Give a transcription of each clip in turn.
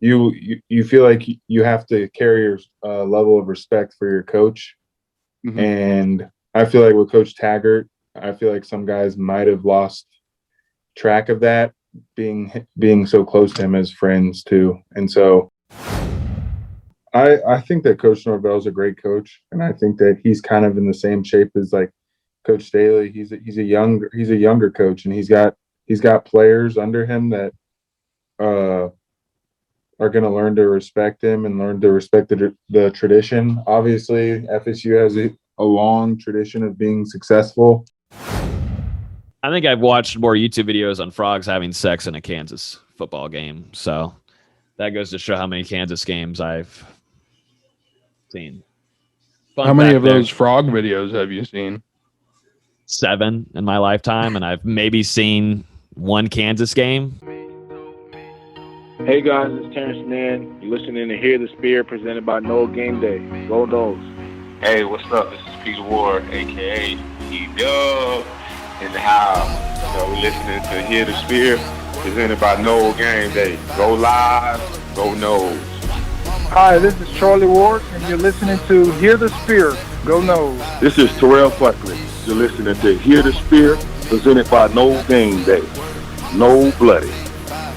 you feel like you have to carry your level of respect for your coach. Mm-hmm. And I feel like with Coach Taggart, I feel like some guys might have lost track of that, being so close to him as friends too. And so I think that Coach Norvell is a great coach, and I think that he's kind of in the same shape as like Coach Staley. He's a younger coach, and he's got players under him that are going to learn to respect him and learn to respect the tradition. Obviously, FSU has a long tradition of being successful. I think I've watched more YouTube videos on frogs having sex in a Kansas football game. So that goes to show how many Kansas games I've seen. How many of those frog videos have you seen? 7 in my lifetime, and I've maybe seen 1 Kansas game. Hey guys, it's Terrence Nan. You're listening to Hear the Spear, presented by Nole Game Day. Go Noles. Hey, what's up? This is Peter Ward, aka E-Dub, in the house. We're listening to Hear the Spear, presented by Nole Game Day. Go Live, go Noles. Hi, this is Charlie Ward, and you're listening to Hear the Spear, Go Noles. This is Terrell Fleckley. You're listening to Hear the Spear, presented by Nole Game Day. No Bloody.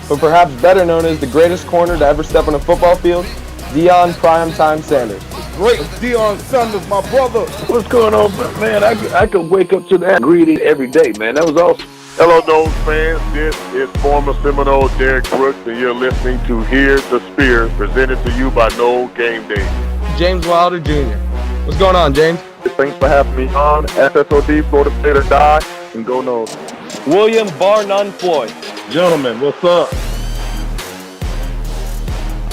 But perhaps better known as the greatest corner to ever step on a football field, Deion Primetime Sanders. Great Deion Sanders, my brother. What's going on, man? I could wake up to that greeting every day, man. That was awesome. Hello, Noles fans. This is former Seminole Derek Brooks, and you're listening to Hear the Spear, presented to you by Nole Game Day. James Wilder Jr. What's going on, James? Thanks for having me on. FSOD, Florida State or Die, and go Noles. William Bar None Floyd. Gentlemen, what's up?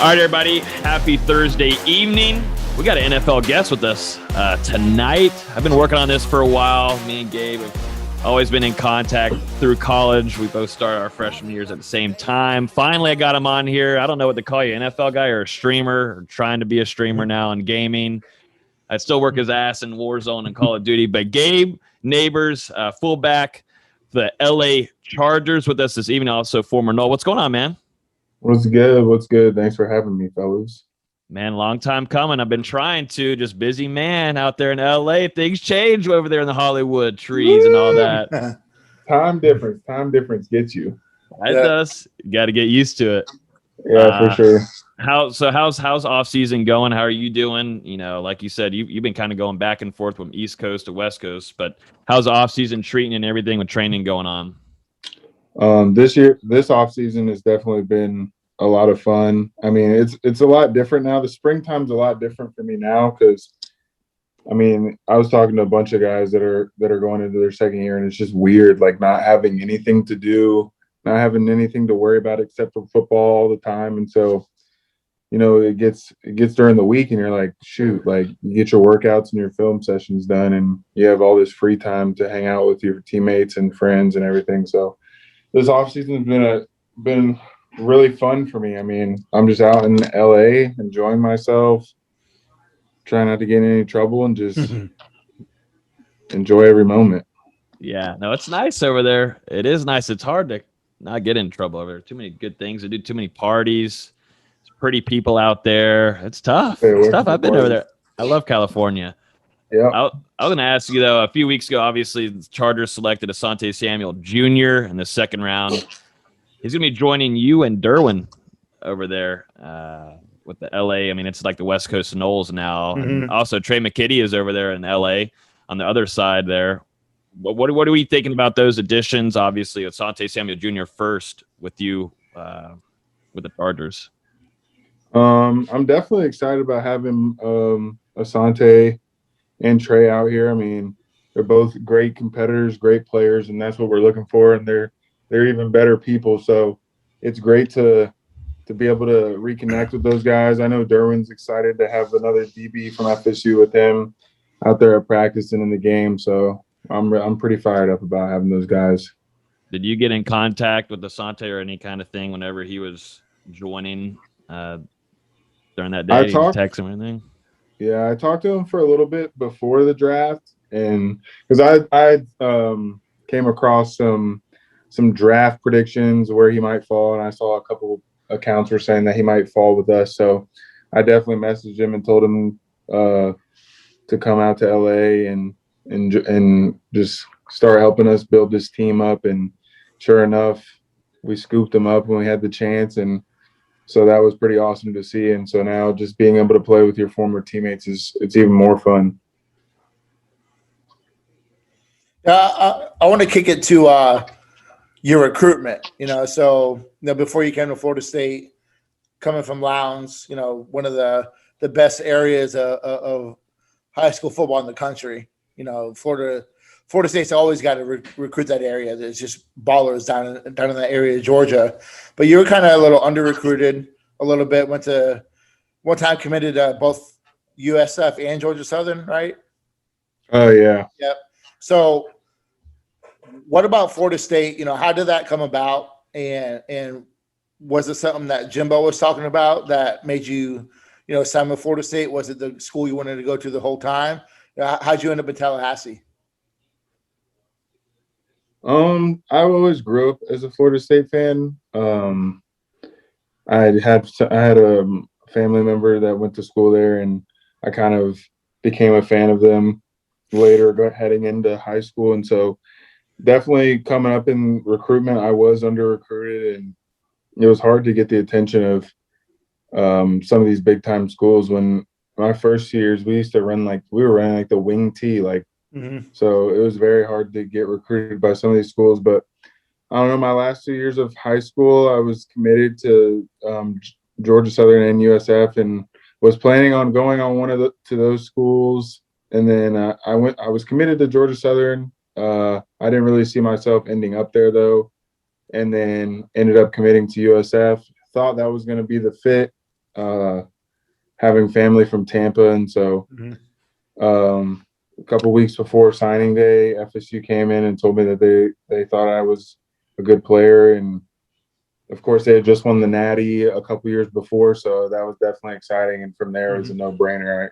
All right, everybody. Happy Thursday evening. We got an NFL guest with us tonight. I've been working on this for a while. Me and Gabe have always been in contact through college. We both started our freshman years at the same time. Finally, I got him on here. I don't know what to call you, NFL guy or a streamer, or trying to be a streamer now in gaming. I still work his ass in Warzone and Call of Duty. But Gabe Nabers, fullback, the LA Chargers, with us this evening. Also, former Nole. What's going on, man? What's good? What's good? Thanks for having me, fellas. Man, long time coming. I've been trying to. Just busy man out there in LA. Things change over there in the Hollywood trees and all that. Time difference gets you. It does. You got to get used to it. Yeah, for sure. How's off season going? How are you doing? You know, like you said, you've been kind of going back and forth from East Coast to West Coast, but how's off season treating and everything with training going on? This off season has definitely been a lot of fun. I mean, it's a lot different now. The springtime's a lot different for me now because, I mean, I was talking to a bunch of guys that are going into their second year, and it's just weird, like not having anything to do, not having anything to worry about except for football all the time. And so, you know, it gets during the week, and you're like, shoot, like you get your workouts and your film sessions done, and you have all this free time to hang out with your teammates and friends and everything. So this off season has been really fun for me. I mean, I'm just out in LA enjoying myself, trying not to get in any trouble, and just enjoy every moment. Yeah, no, it's nice over there. It is nice. It's hard to not get in trouble over there. Too many good things to do, too many parties. It's pretty people out there. It's tough. It's tough. I've been over there. I love California. Yeah. I was going to ask you, though, a few weeks ago, obviously, the Chargers selected Asante Samuel Jr. in the second round. He's going to be joining you and Derwin over there with the LA. I mean, it's like the West Coast Noles now. Mm-hmm. And also, Trey McKitty is over there in LA on the other side there. What are we thinking about those additions? Obviously, Asante Samuel Jr. first with you with the Chargers. I'm definitely excited about having Asante and Trey out here. I mean, they're both great competitors, great players, and that's what we're looking for. And they're even better people. So it's great to be able to reconnect with those guys. I know Derwin's excited to have another DB from FSU with him out there at practice and in the game. So I'm pretty fired up about having those guys. Did you get in contact with Asante or any kind of thing whenever he was joining during that day? Did you text him or anything? Yeah, I talked to him for a little bit before the draft, and because I came across some draft predictions where he might fall, and I saw a accounts were saying that he might fall with us. So I definitely messaged him and told him to come out to LA and just start helping us build this team up. And sure enough, we scooped him up when we had the chance. And so that was pretty awesome to see. And so now just being able to play with your former teammates it's even more fun. I want to kick it to your recruitment. So before you came to Florida State, coming from Lowndes, one of the best areas of high school football in the country. Florida State's always got to recruit that area. There's just ballers down in that area of Georgia. But you were kind of a little under-recruited a little bit. Went to one time committed to both USF and Georgia Southern, right? Oh, yeah. Yep. So what about Florida State? How did that come about? And was it something that Jimbo was talking about that made you, sign with Florida State? Was it the school you wanted to go to the whole time? How'd you end up in Tallahassee? I always grew up as a Florida State fan. I had a family member that went to school there, and I kind of became a fan of them later heading into high school. And so definitely coming up in recruitment, I was under-recruited, and it was hard to get the attention of some of these big-time schools. When my first years, we were running the wing T, so it was very hard to get recruited by some of these schools. But I don't know, my last 2 years of high school, I was committed to Georgia Southern and USF, and was planning on going on to those schools. And then I was committed to Georgia Southern. I didn't really see myself ending up there though, and then ended up committing to USF. Thought that was going to be the fit, having family from Tampa. And so a couple weeks before signing day, FSU came in and told me that they thought I was a good player. And of course they had just won the Natty a couple years before, so that was definitely exciting. And from there it was a no-brainer.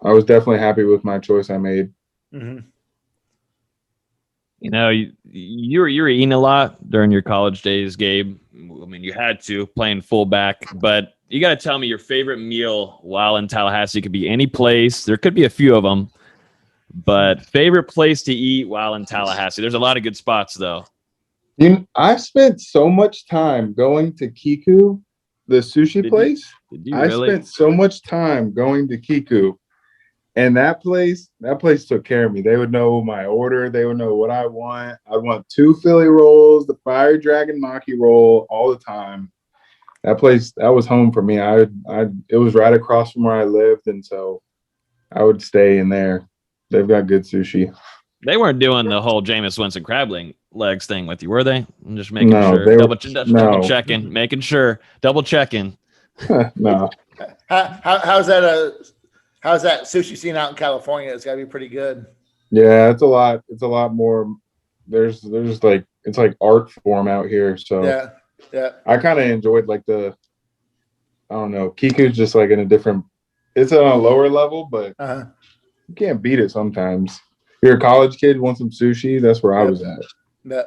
I was definitely happy with my choice I made. You were eating a lot during your college days, Gabe. I mean, you had to, playing fullback, but you got to tell me your favorite meal while in Tallahassee. It could be any place. There could be a few of them, but favorite place to eat while in Tallahassee. There's a lot of good spots though. I spent so much time going to Kiku, the sushi place. Did you really? I spent so much time going to Kiku. And that place took care of me. They would know my order. They would know what I want. I want 2 Philly rolls, the Fire Dragon Maki roll all the time. That place, that was home for me. It was right across from where I lived, and so I would stay in there. They've got good sushi. They weren't doing the whole Jameis Winston crab legs thing with you, were they? I'm just making sure. Double checking, making sure. Double checking. No. How's that sushi scene out in California? It's got to be pretty good. Yeah, it's a lot more. There's it's like art form out here. So yeah. I kind of enjoyed I don't know. Kiku's just in a different. It's on a lower level, but you can't beat it sometimes. If you're a college kid, want some sushi? That's where I was at. Yeah.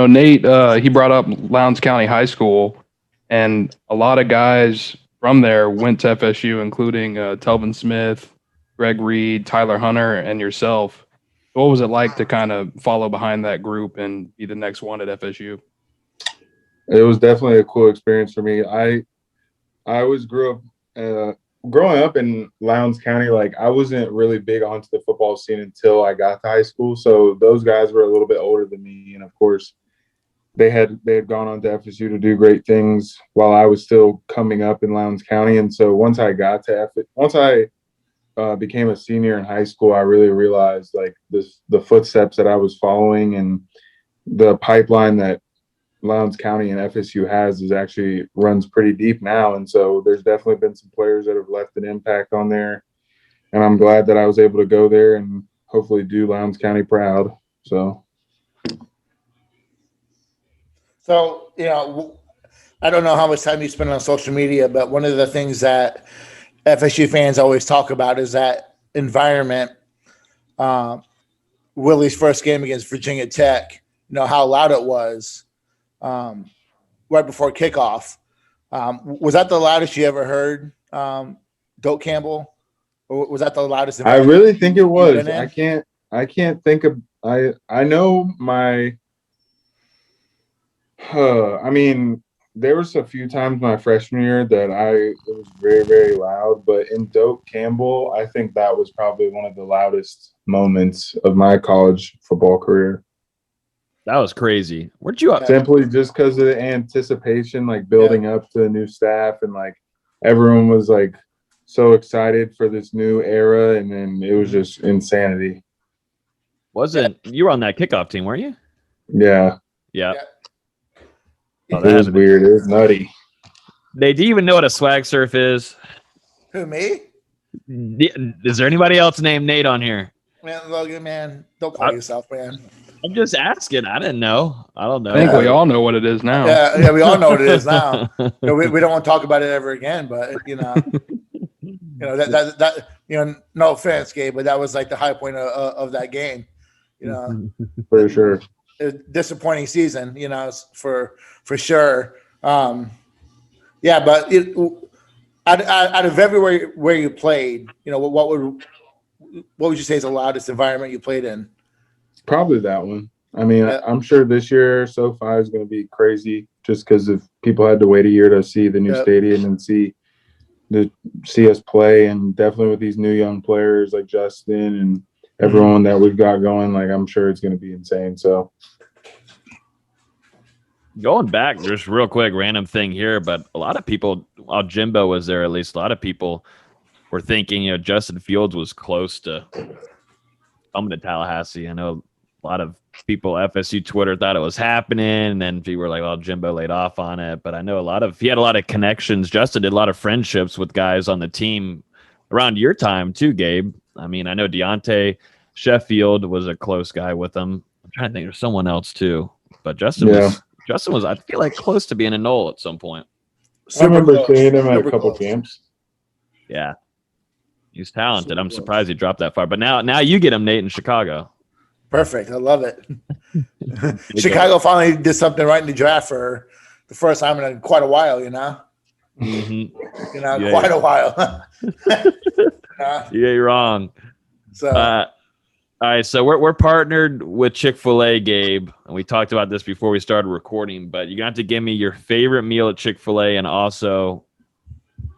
Nate, he brought up Lowndes County High School, and a lot of guys from there went to FSU, including Telvin Smith, Greg Reed, Tyler Hunter, and yourself. What was it like to kind of follow behind that group and be the next one at FSU? It was definitely a cool experience for me. I always grew up growing up in Lowndes County. I wasn't really big onto the football scene until I got to high school. So those guys were a little bit older than me, and of course, they had gone on to FSU to do great things while I was still coming up in Lowndes County. And so once I became a senior in high school, I really realized the footsteps that I was following and the pipeline that Lowndes County and FSU has runs pretty deep now. And so there's definitely been some players that have left an impact on there. And I'm glad that I was able to go there and hopefully do Lowndes County proud. So, I don't know how much time you spend on social media, but one of the things that FSU fans always talk about is that environment. Willie's first game against Virginia Tech, how loud it was. right before kickoff. Was that the loudest you ever heard, Doak Campbell? Or was that the loudest? I really think it was. I can't think of. I know my. I mean, there was a few times my freshman year that it was very, very loud. But in Doak Campbell, I think that was probably one of the loudest moments of my college football career. That was crazy. Where'd you up? Simply just because of the anticipation, like building up to the new staff, and like everyone was like so excited for this new era, and then it was just insanity. You were on that kickoff team, weren't you? Yeah. Oh, it was weird. It was nutty. Do you even know what a swag surf is? Who, me? Is there anybody else named Nate on here? Man, Logan, man, don't call yourself, man. I'm just asking. I didn't know. I don't know. I think we all know what it is now. Yeah, we all know what it is now. We don't want to talk about it ever again, but that no offense, Gabe, but that was like the high point of that game. For sure. A disappointing season, for sure. But out of everywhere where you played, what would you say is the loudest environment you played in? Probably that one. I mean, I'm sure this year SoFi is going to be crazy just because if people had to wait a year to see the new stadium and see us play, and definitely with these new young players like Justin and everyone that we've got going, like I'm sure it's going to be insane. So going back, just real quick, random thing here, but a lot of people, while Jimbo was there, at least a lot of people were thinking, Justin Fields was close to coming to Tallahassee. I know a lot of people, FSU Twitter, thought it was happening, and then people were like, well, Jimbo laid off on it. But I know he had a lot of connections. Justin did a lot of friendships with guys on the team around your time too, Gabe. I mean, I know Deontay Sheffield was a close guy with him. I'm trying to think there's someone else too, but Justin was, I feel like, close to being a Nole at some point. I remember seeing him at a couple camps. Yeah. He's talented. I'm surprised he dropped that far. But now you get him, Nate, in Chicago. Perfect. I love it. Chicago finally did something right in the draft for the first time in quite a while, Mm-hmm. Quite a while. You ain't wrong. So, all right, so we're partnered with Chick-fil-A, Gabe, and we talked about this before we started recording, but you're going to have to give me your favorite meal at Chick-fil-A, and also,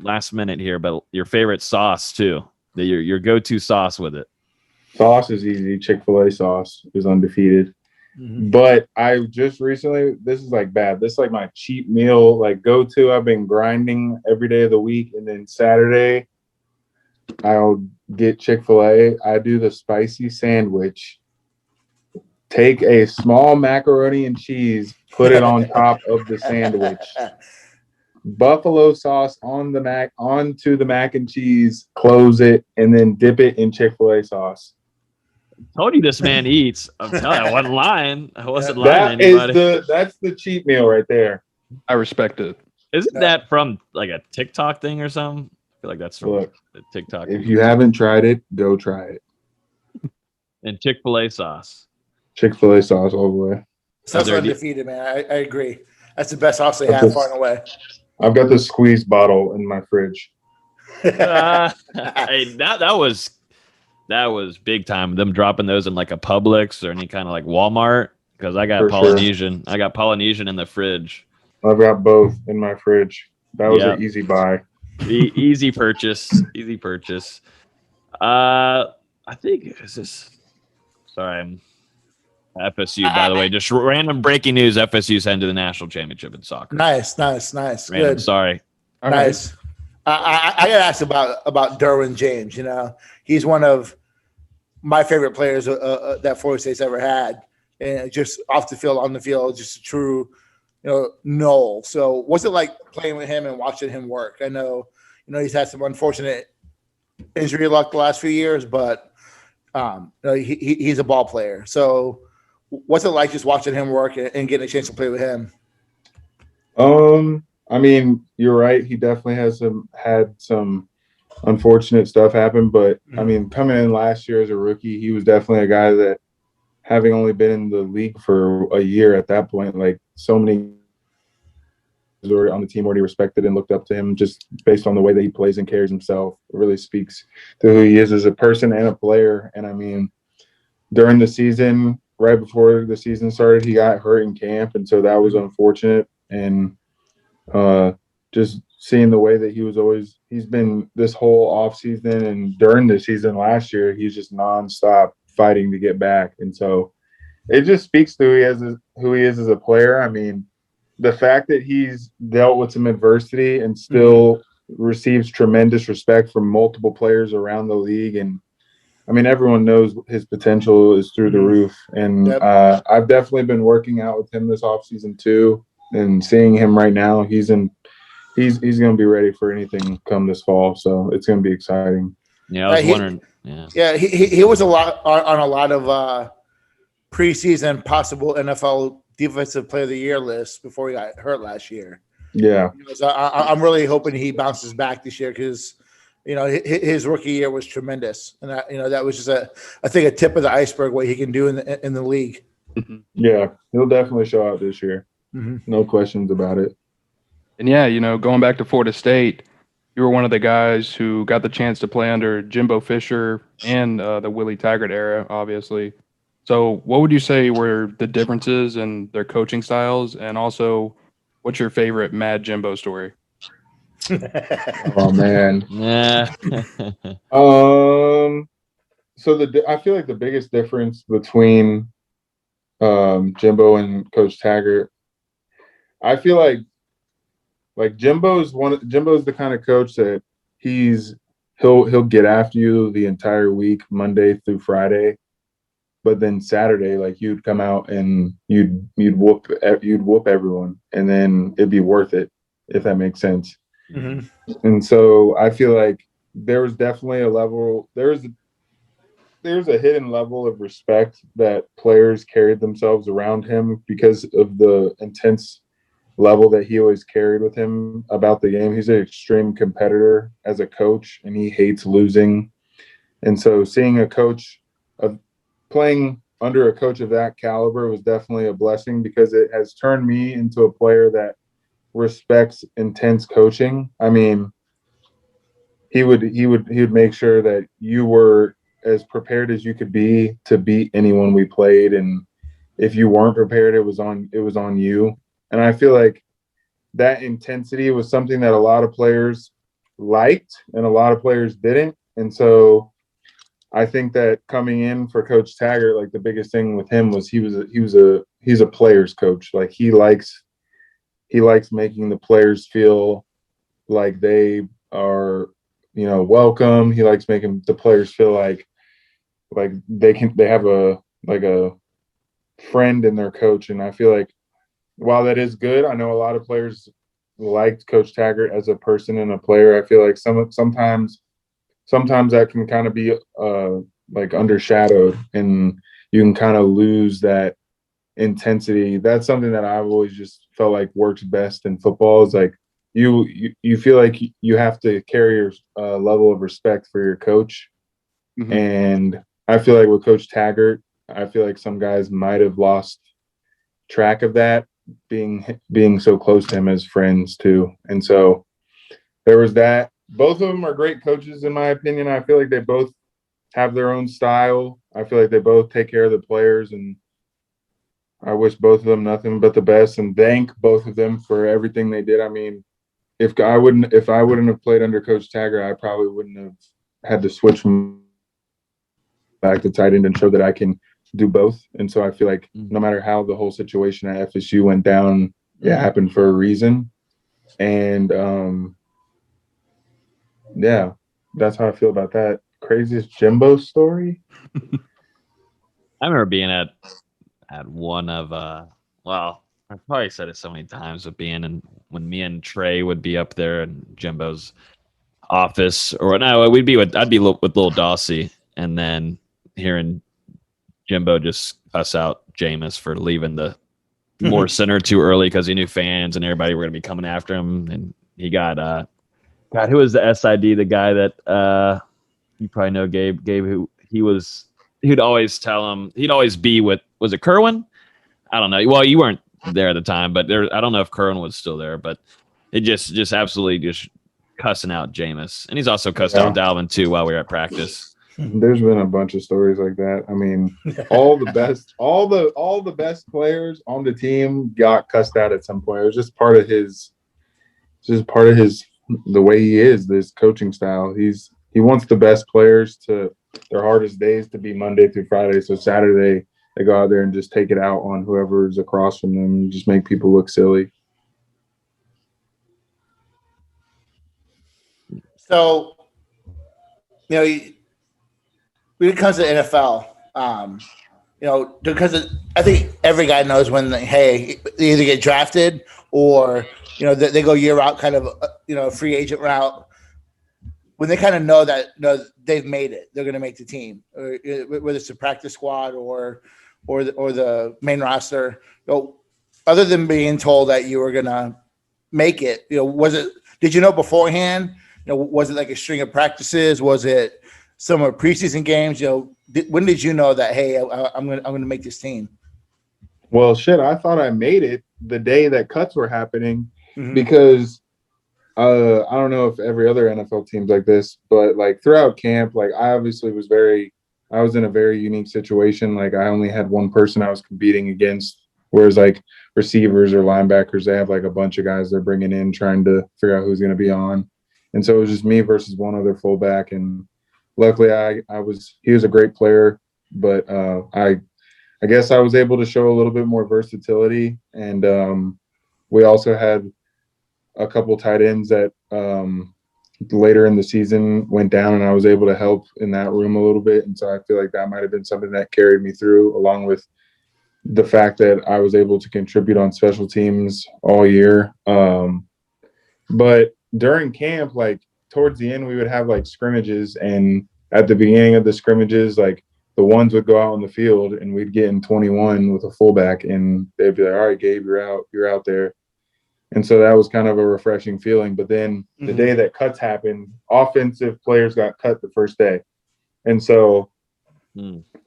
last minute here, but your favorite sauce, too, your go-to sauce with it. Sauce is easy. Chick-fil-A sauce is undefeated. Mm-hmm. But I just recently, this is like bad. This is like my cheap meal, like go-to. I've been grinding every day of the week, and then Saturday, I'll get Chick-fil-A. I do the spicy sandwich. Take a small macaroni and cheese, put it on top of the sandwich. Buffalo sauce onto the mac and cheese, close it, and then dip it in Chick-fil-A sauce. Told you this man eats. I'm telling you, I wasn't lying. I wasn't lying to anybody. That's the cheat meal right there. I respect it. Isn't that from like a TikTok thing or something? I feel like that's from TikTok. If you haven't tried it, go try it. And Chick-fil-A sauce. Chick-fil-A sauce all the way. That's undefeated, man. I agree. That's the best sauce they have far and away. I've got the squeeze bottle in my fridge. Hey, that was big time. Them dropping those in like a Publix or any kind of like Walmart, because I got Polynesian. Sure. I got Polynesian in the fridge. I've got both in my fridge. That was an easy buy. Easy purchase. Easy purchase. I think I'm FSU, by the way. Just random breaking news: FSU's heading to the national championship in soccer. Nice. Random, good. Sorry. Nice. I got to ask about Derwin James. He's one of my favorite players that Florida State's ever had, and just off the field, on the field, just a true, Nole. So, what's it like playing with him and watching him work? I know, he's had some unfortunate injury luck the last few years, but he's a ball player. So, what's it like just watching him work and getting a chance to play with him? I mean, you're right. He definitely had some unfortunate stuff happen, but I mean, coming in last year as a rookie, he was definitely a guy that, having only been in the league for a year at that point, like so many or on the team already respected and looked up to him just based on the way that he plays and carries himself. It really speaks to who he is as a person and a player. And I mean, during the season, right before the season started, he got hurt in camp, and so that was unfortunate. And just seeing the way that he's been this whole offseason and during the season last year, he's just nonstop fighting to get back. And so it just speaks to who he is as a player. I mean, the fact that he's dealt with some adversity and still receives tremendous respect from multiple players around the league. And I mean, everyone knows his potential is through the roof. And I've definitely been working out with him this offseason too. And seeing him right now, he's going to be ready for anything come this fall. So it's going to be exciting. Yeah, I was wondering. Yeah, he was a lot on a lot of preseason possible NFL Defensive Player of the Year list before he got hurt last year. Yeah. So I'm really hoping he bounces back this year because, his rookie year was tremendous. And, that was just I think a tip of the iceberg what he can do in the league. Yeah, he'll definitely show out this year. No questions about it. And yeah, going back to Florida State, you were one of the guys who got the chance to play under Jimbo Fisher and the Willie Taggart era, obviously. So what would you say were the differences in their coaching styles? And also, what's your favorite Mad Jimbo story? Oh, man. Yeah. So I feel like the biggest difference between Jimbo and Coach Taggart, I feel like Jimbo's the kind of coach that he'll get after you the entire week, Monday through Friday. But then Saturday, like you'd come out and you'd whoop everyone, and then it'd be worth it, if that makes sense. And so I feel like there was definitely a level. There's a hidden level of respect that players carried themselves around him because of the intense level that he always carried with him about the game. He's an extreme competitor as a coach, and he hates losing. And so seeing a coach of playing under a coach of that caliber was definitely a blessing because it has turned me into a player that respects intense coaching. I mean, he would make sure that you were as prepared as you could be to beat anyone we played, and if you weren't prepared, it was on you. And I feel like that intensity was something that a lot of players liked and a lot of players didn't. And so I think that coming in for Coach Taggart, like the biggest thing with him was he's a player's coach. Like he likes making the players feel like they are, welcome. He likes making the players feel like they have a friend in their coach. And I feel like while that is good, I know a lot of players liked Coach Taggart as a person and a player. I feel like sometimes that can kind of be undershadowed, and you can kind of lose that intensity. That's something that I've always just felt like works best in football. Is like you feel like you have to carry your level of respect for your coach. And I feel like with Coach Taggart, I feel like some guys might have lost track of that, being so close to him as friends too. And so there was that. Both of them are great coaches in my opinion. I feel like they both have their own style. I feel like they both take care of the players, and I wish both of them nothing but the best and thank both of them for everything they did. I mean, if I wouldn't have played under Coach Taggart, I probably wouldn't have had to switch from back to tight end and show that I can do both. And so I feel like no matter how the whole situation at FSU went down, it happened for a reason. And yeah, that's how I feel about that. Craziest Jimbo story? I remember being at one of I've probably said it so many times, but when me and Trey would be up there in Jimbo's office, or no, I'd be with little Dossie, and then hearing Jimbo just cuss out Jameis for leaving the more center too early because he knew fans and everybody were going to be coming after him, and he got who was the SID, the guy that you probably know, Gabe, who he'd always tell him, he'd always be with, was it Kerwin? I don't know. Well, you weren't there at the time, but I don't know if Kerwin was still there, but it just absolutely just cussing out Jameis. And he's also cussed out Dalvin too while we were at practice. There's been a bunch of stories like that. I mean, all the best players on the team got cussed out at some point. It was just part of the way he is, this coaching style. He wants the best players to their hardest days to be Monday through Friday. So Saturday they go out there and just take it out on whoever's across from them and just make people look silly. So, when it comes to NFL, because I think every guy knows when, they either get drafted or, they go year out, kind of, free agent route. When they kind of know that they've made it, they're going to make the team, or whether it's the practice squad or the main roster. Other than being told that you were going to make it, did you know beforehand? Was it like a string of practices? Was it some of preseason games? When did you know that, hey, I'm going to make this team? Well, shit, I thought I made it the day that cuts were happening because I don't know if every other NFL team's like this, but like throughout camp, like I obviously was in a very unique situation. Like I only had one person I was competing against, whereas like receivers or linebackers, they have like a bunch of guys they're bringing in trying to figure out who's going to be on. And so it was just me versus one other fullback. And luckily he was a great player, but I guess I was able to show a little bit more versatility. And we also had a couple tight ends that later in the season went down, and I was able to help in that room a little bit. And so I feel like that might have been something that carried me through, along with the fact that I was able to contribute on special teams all year. But during camp, like towards the end, we would have like scrimmages, and at the beginning of the scrimmages, like the ones would go out on the field and we'd get in 21 with a fullback, and they'd be like, all right, Gabe, you're out there. And so that was kind of a refreshing feeling. But then the day that cuts happened, offensive players got cut the first day. And so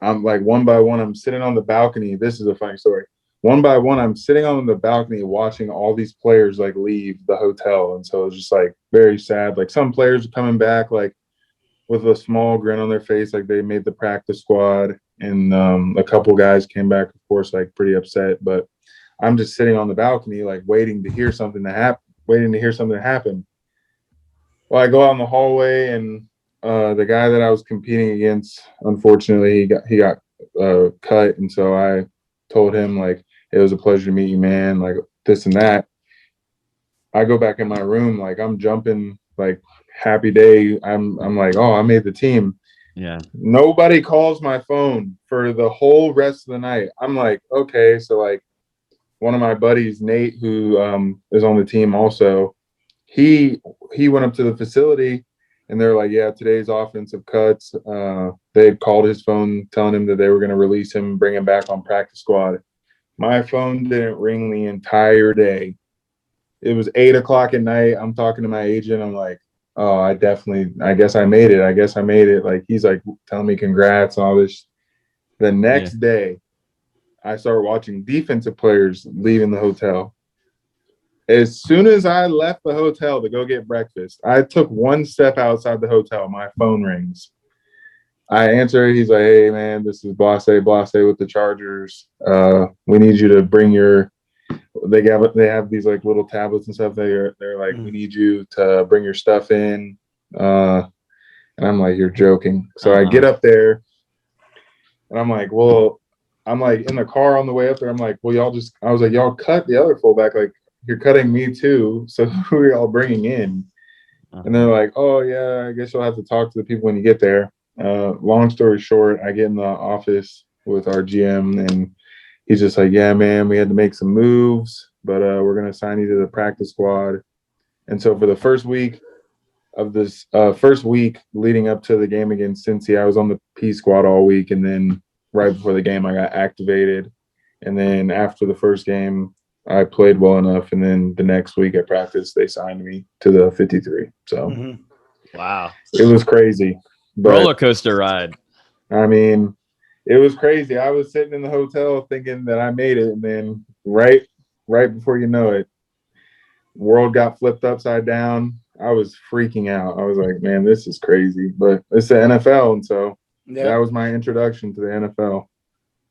I'm like, one by one, I'm sitting on the balcony. This is a funny story. One by one, I'm sitting on the balcony watching all these players like leave the hotel. And so it was just like very sad. Like some players are coming back like with a small grin on their face, like they made the practice squad. And a couple guys came back, of course, like pretty upset. But I'm just sitting on the balcony, like waiting to hear something happen. Well, I go out in the hallway, and the guy that I was competing against, unfortunately, he got cut. And so I told him, like, it was a pleasure to meet you, man, like this and that. I go back in my room, like I'm jumping, like happy day. I'm like, oh, I made the team. Yeah. Nobody calls my phone for the whole rest of the night. I'm like, okay. So like one of my buddies, Nate, who is on the team also, he went up to the facility, and they're like, yeah, today's offensive cuts. They had called his phone telling him that they were going to release him, bring him back on practice squad. My phone didn't ring the entire day. It was 8:00 at night. I'm talking to my agent. I'm like, oh, I guess I made it. Like, he's like telling me congrats and all this. The next day, I started watching defensive players leaving the hotel. As soon as I left the hotel to go get breakfast, I took one step outside the hotel. My phone rings. I answer. He's like, hey, man, this is Blase with the Chargers. We need you to bring they have these like little tablets and stuff. They're like, we need you to bring your stuff in. And I'm like, you're joking. So I get up there, and I'm like, well, I'm like in the car on the way up there. I'm like, well, I was like, y'all cut the other fullback. Like, you're cutting me too. So who are y'all bringing in? And they're like, oh yeah, I guess you'll have to talk to the people when you get there. Long story short, I get in the office with our GM, and he's just like, yeah, man, we had to make some moves, but we're going to sign you to the practice squad. And so for the first week leading up to the game against Cincy, I was on the P squad all week. And then right before the game, I got activated. And then after the first game, I played well enough. And then the next week at practice, they signed me to the 53. So wow, it was crazy. But, roller coaster ride. I mean, it was crazy. I was sitting in the hotel thinking that I made it, and then right right before you know it, world got flipped upside down. I was freaking out. I was like, man, this is crazy. But it's the NFL, and so that was my introduction to the NFL.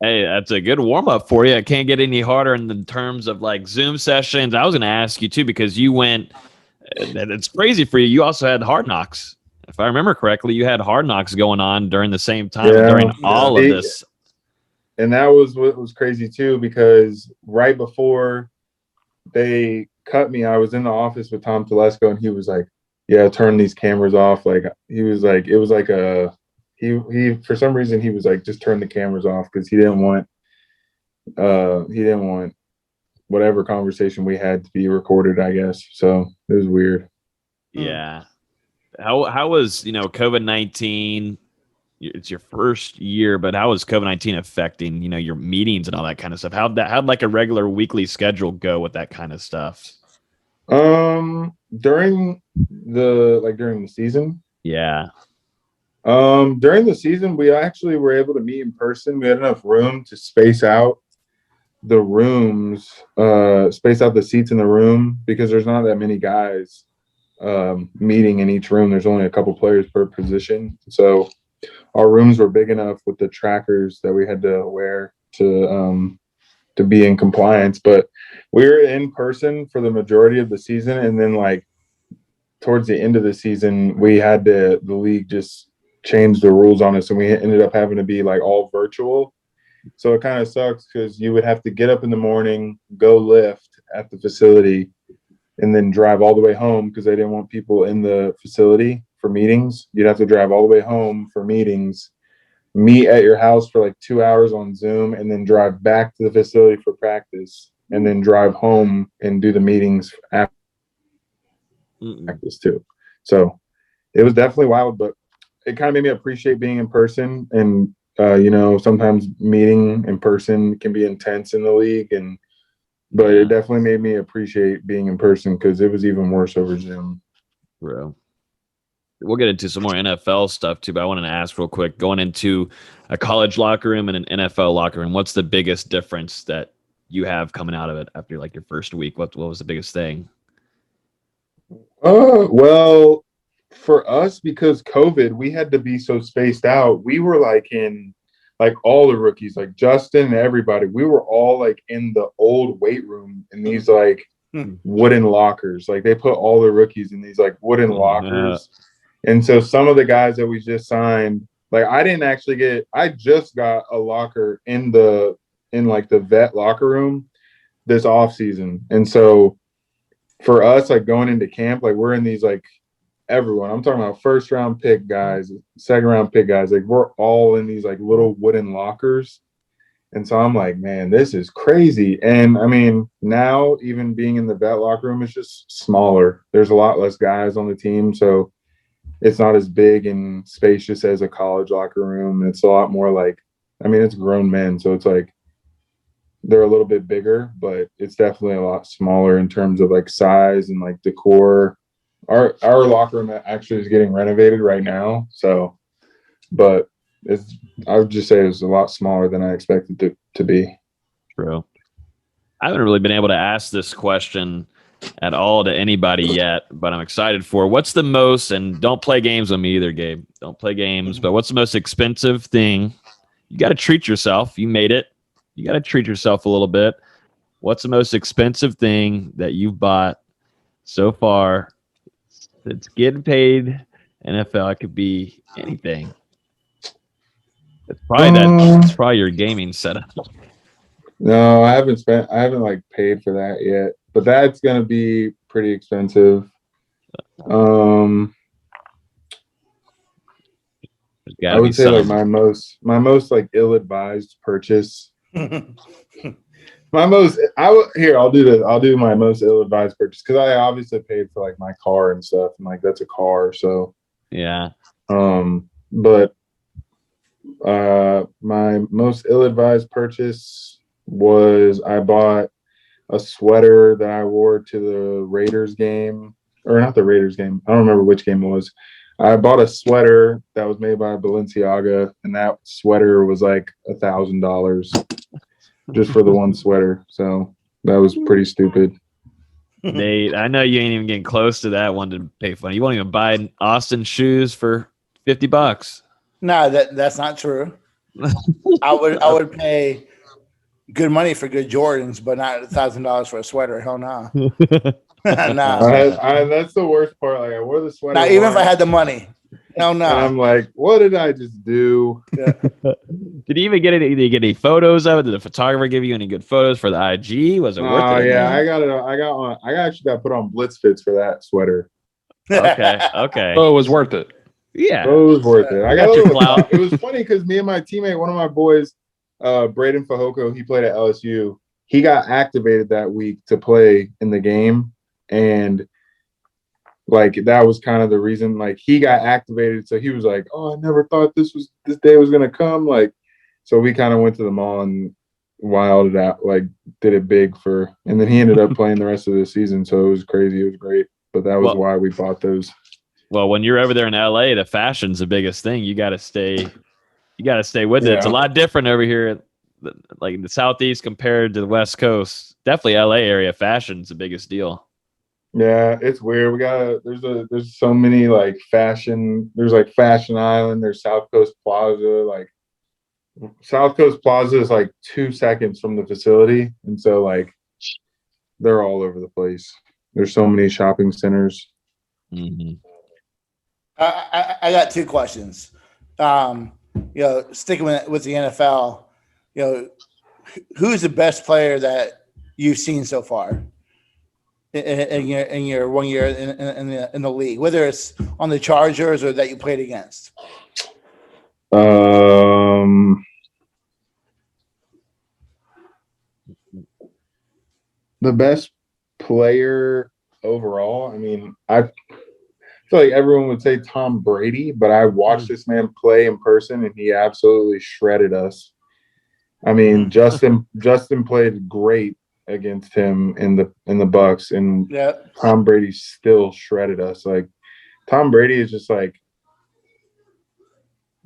Hey, that's a good warm up for you. It can't get any harder in the terms of like Zoom sessions. I was going to ask you too, because you went, it's crazy for you. You also had Hard Knocks. If I remember correctly, you had Hard Knocks going on during the same time during all of this. And that was what was crazy too, because right before they cut me, I was in the office with Tom Telesco, and he was like, yeah, turn these cameras off. Like, he was like, it was like he for some reason he was like, just turn the cameras off, because he didn't want whatever conversation we had to be recorded, I guess. So it was weird. Yeah. How was, COVID-19? It's your first year, but how was COVID-19 affecting, your meetings and all that kind of stuff? How'd like a regular weekly schedule go with that kind of stuff? During the season? Yeah. During the season, we actually were able to meet in person. We had enough room to space out the rooms, space out the seats in the room, because there's not that many guys meeting in each room. There's only a couple players per position. So our rooms were big enough with the trackers that we had to wear to be in compliance. But we were in person for the majority of the season, and then like towards the end of the season, we had the league just change the rules on us, and we ended up having to be like all virtual. So it kind of sucks, because you would have to get up in the morning, go lift at the facility, and then drive all the way home, because they didn't want people in the facility for meetings. You'd have to drive all the way home for meetings, meet at your house for like 2 hours on Zoom, and then drive back to the facility for practice, and then drive home and do the meetings after practice too. So it was definitely wild, but it kind of made me appreciate being in person. And sometimes meeting in person can be intense in the league, but it definitely made me appreciate being in person, because it was even worse over Zoom. Bro. We'll get into some more NFL stuff too, but I wanted to ask real quick, going into a college locker room and an NFL locker room, what's the biggest difference that you have coming out of it after like your first week? What was the biggest thing? Well, for us, because COVID, we had to be so spaced out. We were like in like all the rookies, like Justin and everybody, we were all like in the old weight room in these like wooden lockers. Like they put all the rookies in these like wooden lockers. And so some of the guys that we just signed, like I just got a locker in like the vet locker room this off season. And so for us, like going into camp, like we're in these like everyone. I'm talking about first round pick guys, second round pick guys. Like we're all in these like little wooden lockers. And so I'm like, man, this is crazy. And I mean, now even being in the vet locker room is just smaller. There's a lot less guys on the team. So it's not as big and spacious as a college locker room. It's a lot more like, I mean, it's grown men. So it's like, they're a little bit bigger, but it's definitely a lot smaller in terms of like size and like decor. Our locker room actually is getting renovated right now. So, but I would just say it's a lot smaller than I expected it to be. True. I haven't really been able to ask this question at all to anybody yet, but I'm excited for what's the most, and don't play games with me either, Gabe. Don't play games, but what's the most expensive thing? You got to treat yourself. You made it. You got to treat yourself a little bit. What's the most expensive thing that you've bought so far that's getting paid? NFL, it could be anything. It's probably your gaming setup. No, I haven't like paid for that yet, but that's going to be pretty expensive. I would say like my most like ill-advised purchase. I'll do this. I'll do my most ill-advised purchase, because I obviously paid for like my car and stuff, and like that's a car. So yeah. But my most ill-advised purchase was I bought a sweater that I wore to the Raiders game, or not the Raiders game. I don't remember which game it was. I bought a sweater that was made by Balenciaga, and that sweater was like $1,000 just for the one sweater. So that was pretty stupid. Nate, I know you ain't even getting close to that one to pay for. You won't even buy Austin shoes for $50. No, that's not true. I would pay good money for good Jordans, but not $1,000 for a sweater. Hell no. Nah. That's the worst part. Like I wore the sweater. Now, even if I had the money. Hell no. And I'm like, what did I just do? Yeah. Did you even get any? Did you get any photos of it? Did the photographer give you any good photos for the IG? Was it worth it? Oh yeah, I got it. I actually got put on Blitz Fits for that sweater. Okay. Oh, it was worth it. Yeah. It was worth it. I got your a clout. little, it was funny because me and my teammate, one of my boys, Braden Fajoko, he played at LSU. He got activated that week to play in the game, and like that was kind of the reason. Like he got activated, so he was like, "Oh, I never thought this day was gonna come." Like, so we kind of went to the mall and wilded out, like did it big and then he ended up playing the rest of the season. So it was crazy. It was great, but that was why we bought those. Well, when you're over there in LA, the fashion's the biggest thing. You got to stay with it. Yeah. It's a lot different over here, like in the Southeast compared to the West Coast. Definitely LA area fashion's the biggest deal. Yeah, it's weird. There's so many like fashion. There's like Fashion Island. There's South Coast Plaza. Like South Coast Plaza is like 2 seconds from the facility, and so like they're all over the place. There's so many shopping centers. Mm-hmm. I got two questions. Sticking with the NFL, who's the best player that you've seen so far in your 1 year in the league, whether it's on the Chargers or that you played against? The best player overall. I mean, I feel like everyone would say Tom Brady, but I watched this man play in person, and he absolutely shredded us. I mean, Justin played great against him in the Bucks, and Tom Brady still shredded us. Like Tom Brady is just like,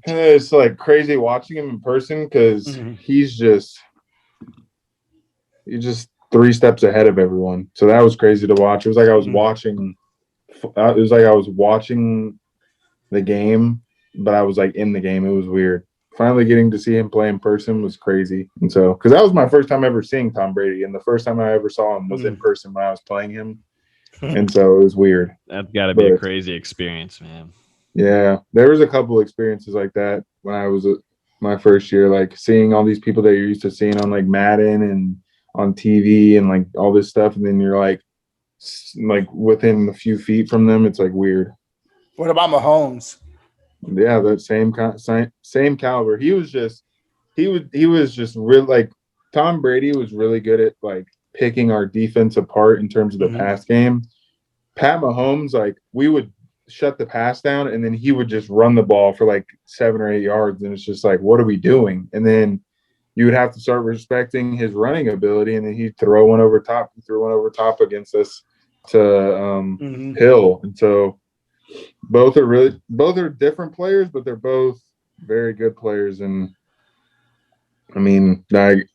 it's like crazy watching him in person because he's just 3 steps ahead of everyone. So that was crazy to watch. It was like I was watching. It was like I was watching the game, but I was like in the game. It was weird. Finally getting to see him play in person was crazy. And so, because that was my first time ever seeing Tom Brady, and the first time I ever saw him was in person when I was playing him. And so it was weird. That's got to be a crazy experience, man. Yeah, there was a couple experiences like that when I was my first year, like seeing all these people that you're used to seeing on like Madden and on TV and like all this stuff, and then you're like within a few feet from them. It's like weird. What about Mahomes? Yeah, that same caliber. He was just really like Tom Brady was really good at like picking our defense apart in terms of the pass game. Pat Mahomes, like we would shut the pass down, and then he would just run the ball for like 7 or 8 yards, and it's just like, what are we doing? And then you would have to start respecting his running ability, and then he'd throw one over top. He threw one over top against us to Hill, and so both are different players, but they're both very good players. And I mean, that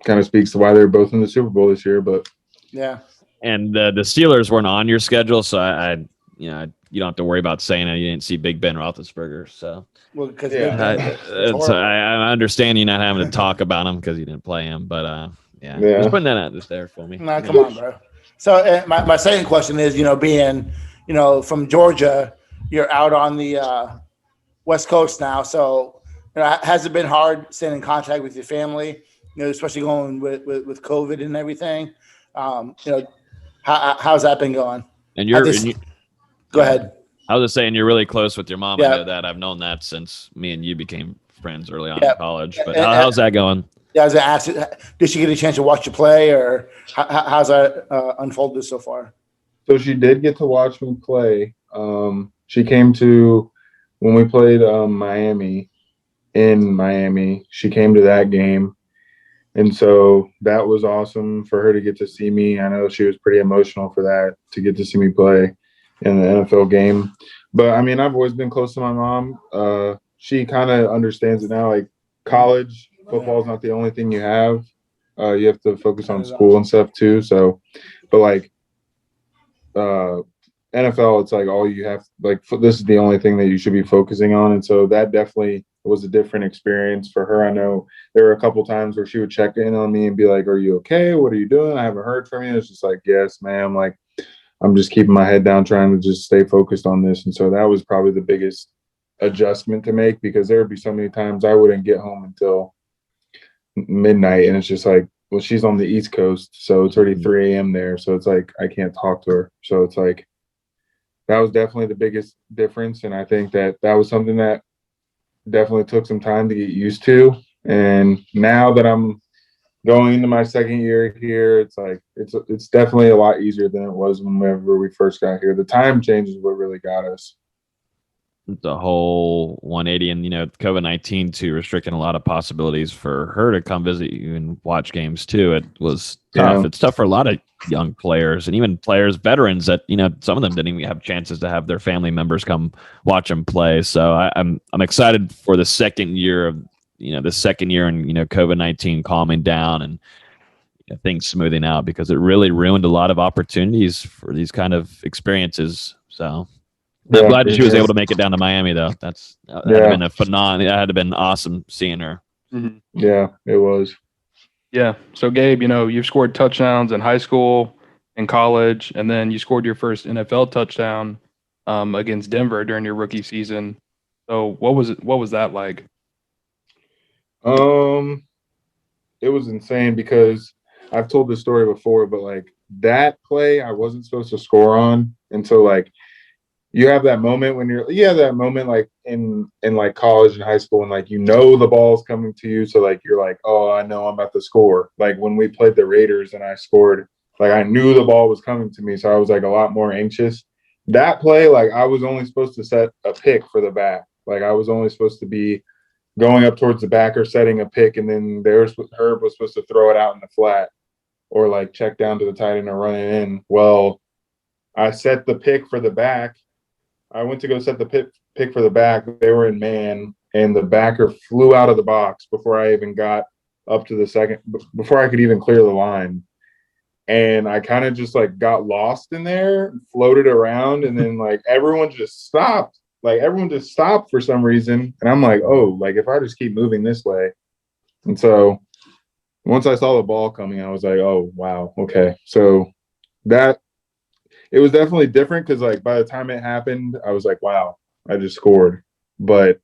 kind of speaks to why they're both in the Super Bowl this year. But yeah, and the Steelers weren't on your schedule, so I you don't have to worry about saying it. You didn't see Big Ben Roethlisberger, so because I understand you not having to talk about him because you didn't play him. But just putting that out just there for me. Nah, come on, bro. So my second question is, being from Georgia, you're out on the West Coast now. So has it been hard staying in contact with your family? Especially going with COVID and everything. How's that been going? And go ahead. I was just saying you're really close with your mom. I know that. I've known that since me and you became friends early on in college. But how's that going? Yeah, I was going to ask you, did she get a chance to watch you play, or how's that unfolded so far? So she did get to watch me play. She came to when we played Miami in Miami. She came to that game. And so that was awesome for her to get to see me. I know she was pretty emotional for that, to get to see me play in the NFL game. But, I mean, I've always been close to my mom. She kind of understands it now. Like, college football is not the only thing you have. You have to focus on school and stuff too. So, but like NFL, it's like all you have. Like this is the only thing that you should be focusing on, and so that definitely was a different experience for her. I know there were a couple times where she would check in on me and be like, "Are you okay? What are you doing? I haven't heard from you." It's just like, "Yes, ma'am." Like I'm just keeping my head down, trying to just stay focused on this. And so that was probably the biggest adjustment to make, because there would be so many times I wouldn't get home until midnight, and it's just like, well, she's on the East Coast, so it's already 3 a.m. there, so it's like I can't talk to her. So it's like that was definitely the biggest difference, and I think that was something that definitely took some time to get used to. And now that I'm going into my second year here, it's like it's definitely a lot easier than it was whenever we first got here. The time change is what really got us. The whole 180, and COVID-19 too, restricting a lot of possibilities for her to come visit you and watch games too. It was tough. Yeah. It's tough for a lot of young players, and even players, veterans, that some of them didn't even have chances to have their family members come watch them play. So I'm excited for the second year of and COVID-19 calming down and things smoothing out, because it really ruined a lot of opportunities for these kind of experiences. So. I'm glad she was able to make it down to Miami, though. That had been a phenomenal. That had been awesome seeing her. Mm-hmm. Yeah, it was. Yeah. So Gabe, you've scored touchdowns in high school, in college, and then you scored your first NFL touchdown against Denver during your rookie season. So what was that like? It was insane, because I've told this story before, but like that play I wasn't supposed to score on. And so like you have that moment when that moment like in like college and high school, and like the ball's coming to you, so like you're like, oh, I know I'm about to score. Like when we played the Raiders and I scored, like I knew the ball was coming to me, so I was like a lot more anxious. That play, like I was only supposed to set a pick for the back. Like I was only supposed to be going up towards the back or setting a pick, and then Herb was supposed to throw it out in the flat or like check down to the tight end or run it in. Well, I set the pick for the back. I went to go set the pick for the back. They were in man, and the backer flew out of the box before I even got up to the second, before I could even clear the line. And I kind of just like got lost in there, floated around, and then like everyone just stopped. Like everyone just stopped for some reason. And I'm like, oh, like if I just keep moving this way. And so once I saw the ball coming, I was like, oh, wow. Okay. So it was definitely different, because like by the time it happened, I was like, wow, I just scored. But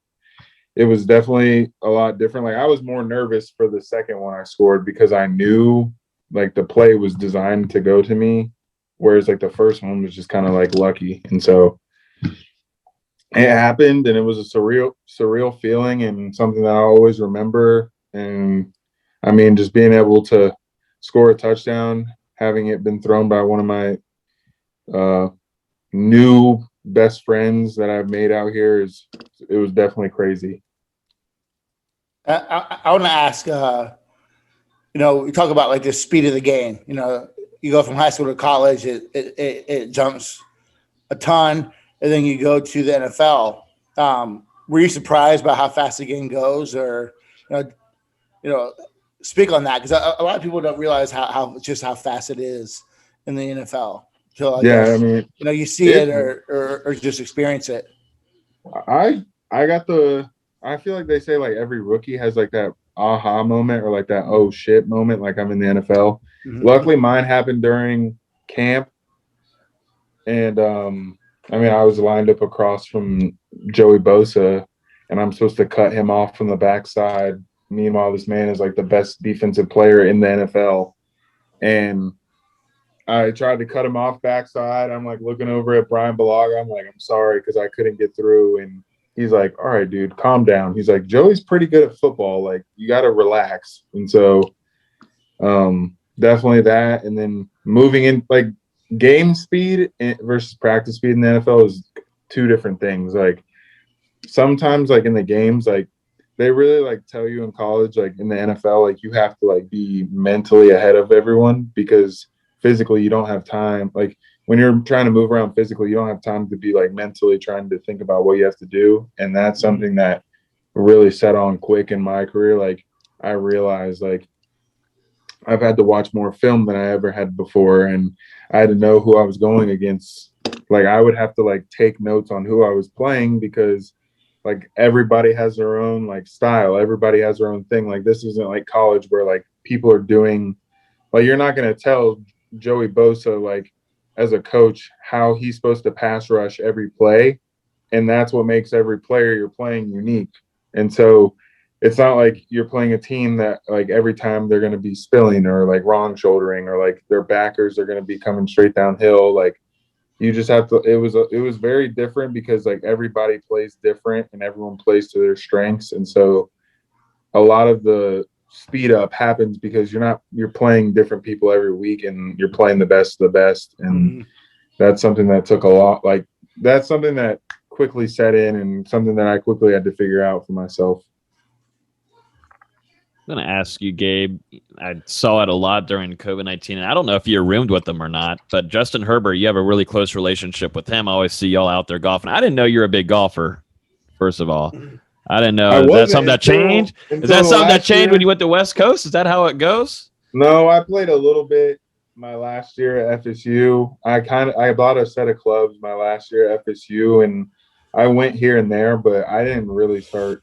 it was definitely a lot different. Like I was more nervous for the second one I scored, because I knew like the play was designed to go to me, whereas like the first one was just kind of like lucky. And so it happened, and it was a surreal feeling, and something that I always remember. And I mean, just being able to score a touchdown, having it been thrown by one of my new best friends that I've made out here, it was definitely crazy. I want to ask, we talk about like the speed of the game. You go from high school to college, it jumps a ton, and then you go to the NFL. Were you surprised by how fast the game goes, or speak on that, because a lot of people don't realize how fast it is in the NFL. So I guess, I mean, you see it or just experience it. I feel like they say like every rookie has like that aha moment, or like that oh shit moment, like I'm in the NFL. Mm-hmm. Luckily mine happened during camp, and I was lined up across from Joey Bosa, and I'm supposed to cut him off from the backside. Meanwhile, this man is like the best defensive player in the NFL, and I tried to cut him off backside. I'm like looking over at Brian Balaga. I'm like, I'm sorry, because I couldn't get through. And he's like, all right, dude, calm down. He's like, Joey's pretty good at football. Like, you got to relax. And so definitely that. And then moving in, like game speed versus practice speed in the NFL is two different things. Like sometimes like in the games, like they really like tell you in college, like in the NFL, like you have to like be mentally ahead of everyone, because physically you don't have time. Like when you're trying to move around physically, you don't have time to be like mentally trying to think about what you have to do. And that's something that really set on quick in my career. Like I realized like I've had to watch more film than I ever had before, and I had to know who I was going against. Like I would have to like take notes on who I was playing because like everybody has their own like style. Everybody has their own thing. Like this isn't like college where like people are doing like you're not going to tell Joey Bosa like as a coach how he's supposed to pass rush every play, and that's what makes every player you're playing unique. And so it's not like you're playing a team that like every time they're going to be spilling or like wrong shouldering or like their backers are going to be coming straight downhill. Like you just have to. It was very different because like everybody plays different and everyone plays to their strengths, and so a lot of the speed up happens because you're playing different people every week and you're playing the best of the best, and that's something that took a lot. Like that's something that quickly set in and something that I quickly had to figure out for myself. I'm going to ask you, Gabe. I saw it a lot during COVID-19, and I don't know if you roomed with them or not, but Justin Herbert, you have a really close relationship with him. I always see y'all out there golfing. I didn't know you're a big golfer, first of all. I didn't know. Is that something that changed? Is that something that changed when you went to West Coast? Is that how it goes? No, I played a little bit my last year at FSU. I bought a set of clubs my last year at FSU, and I went here and there, but I didn't really start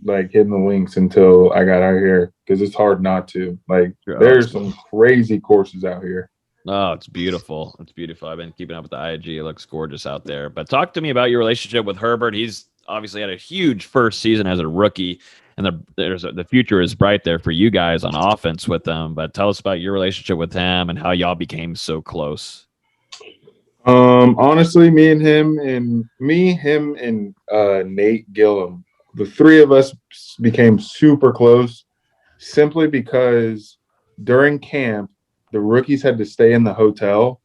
like hitting the links until I got out here because it's hard not to. Like there's some crazy courses out here. Oh, it's beautiful. It's beautiful. I've been keeping up with the IG. It looks gorgeous out there. But talk to me about your relationship with Herbert. He's obviously had a huge first season as a rookie, and the future is bright there for you guys on offense with them. But tell us about your relationship with him and how y'all became so close. Honestly, him and Nate Gillum, the three of us became super close simply because during camp, the rookies had to stay in the hotel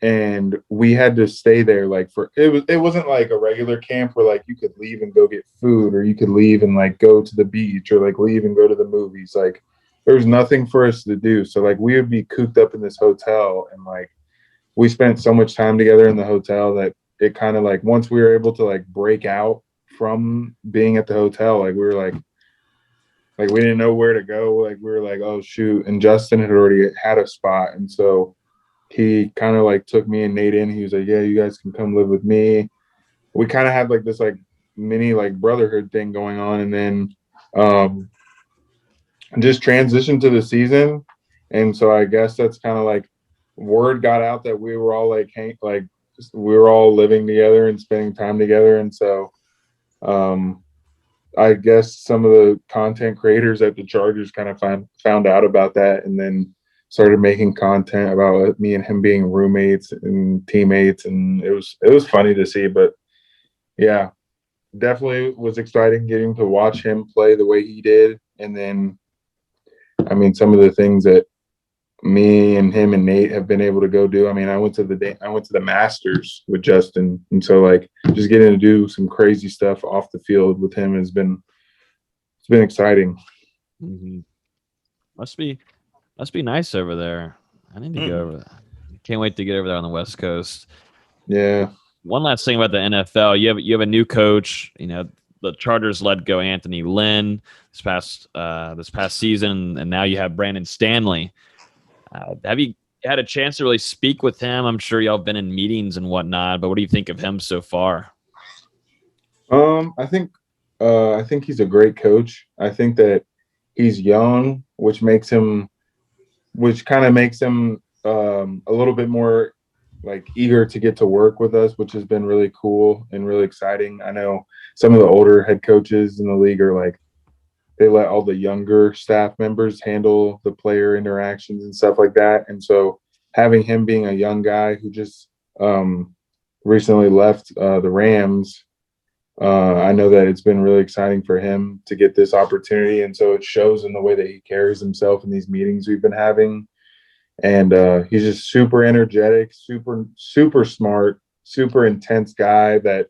and we had to stay there like it wasn't like a regular camp where like you could leave and go get food or you could leave and like go to the beach or like leave and go to the movies. Like there was nothing for us to do. So like we would be cooped up in this hotel and like we spent so much time together in the hotel that it kind of like once we were able to like break out from being at the hotel, like we were like we didn't know where to go. Like we were like, oh shoot. And Justin had already had a spot. And so he kind of like took me and Nate in. He was like, yeah, you guys can come live with me. We kind of had like this like mini like brotherhood thing going on. And then just transitioned to the season. And so I guess that's kind of like word got out that we were all like we were all living together and spending time together. And so I guess some of the content creators at the Chargers kind of found out about that and then started making content about me and him being roommates and teammates. And it was funny to see, but yeah, definitely was exciting getting to watch him play the way he did. And then, I mean, some of the things that me and him and Nate have been able to go do. I mean, I went to the Masters with Justin, and so like just getting to do some crazy stuff off the field with him it's been exciting. Mm-hmm. Must be nice over there. I need to go over there. Can't wait to get over there on the West Coast. Yeah. One last thing about the NFL, you have a new coach. You know, the Chargers let go Anthony Lynn this past season, and now you have Brandon Stanley. Have you had a chance to really speak with him? I'm sure y'all have been in meetings and whatnot, but what do you think of him so far? I think he's a great coach. I think that he's young, which kind of makes him a little bit more like eager to get to work with us, which has been really cool and really exciting. I know some of the older head coaches in the league are like, they let all the younger staff members handle the player interactions and stuff like that. And so having him being a young guy who just recently left the Rams, I know that it's been really exciting for him to get this opportunity. And so it shows in the way that he carries himself in these meetings we've been having. And he's just super energetic, super, super smart, super intense guy that,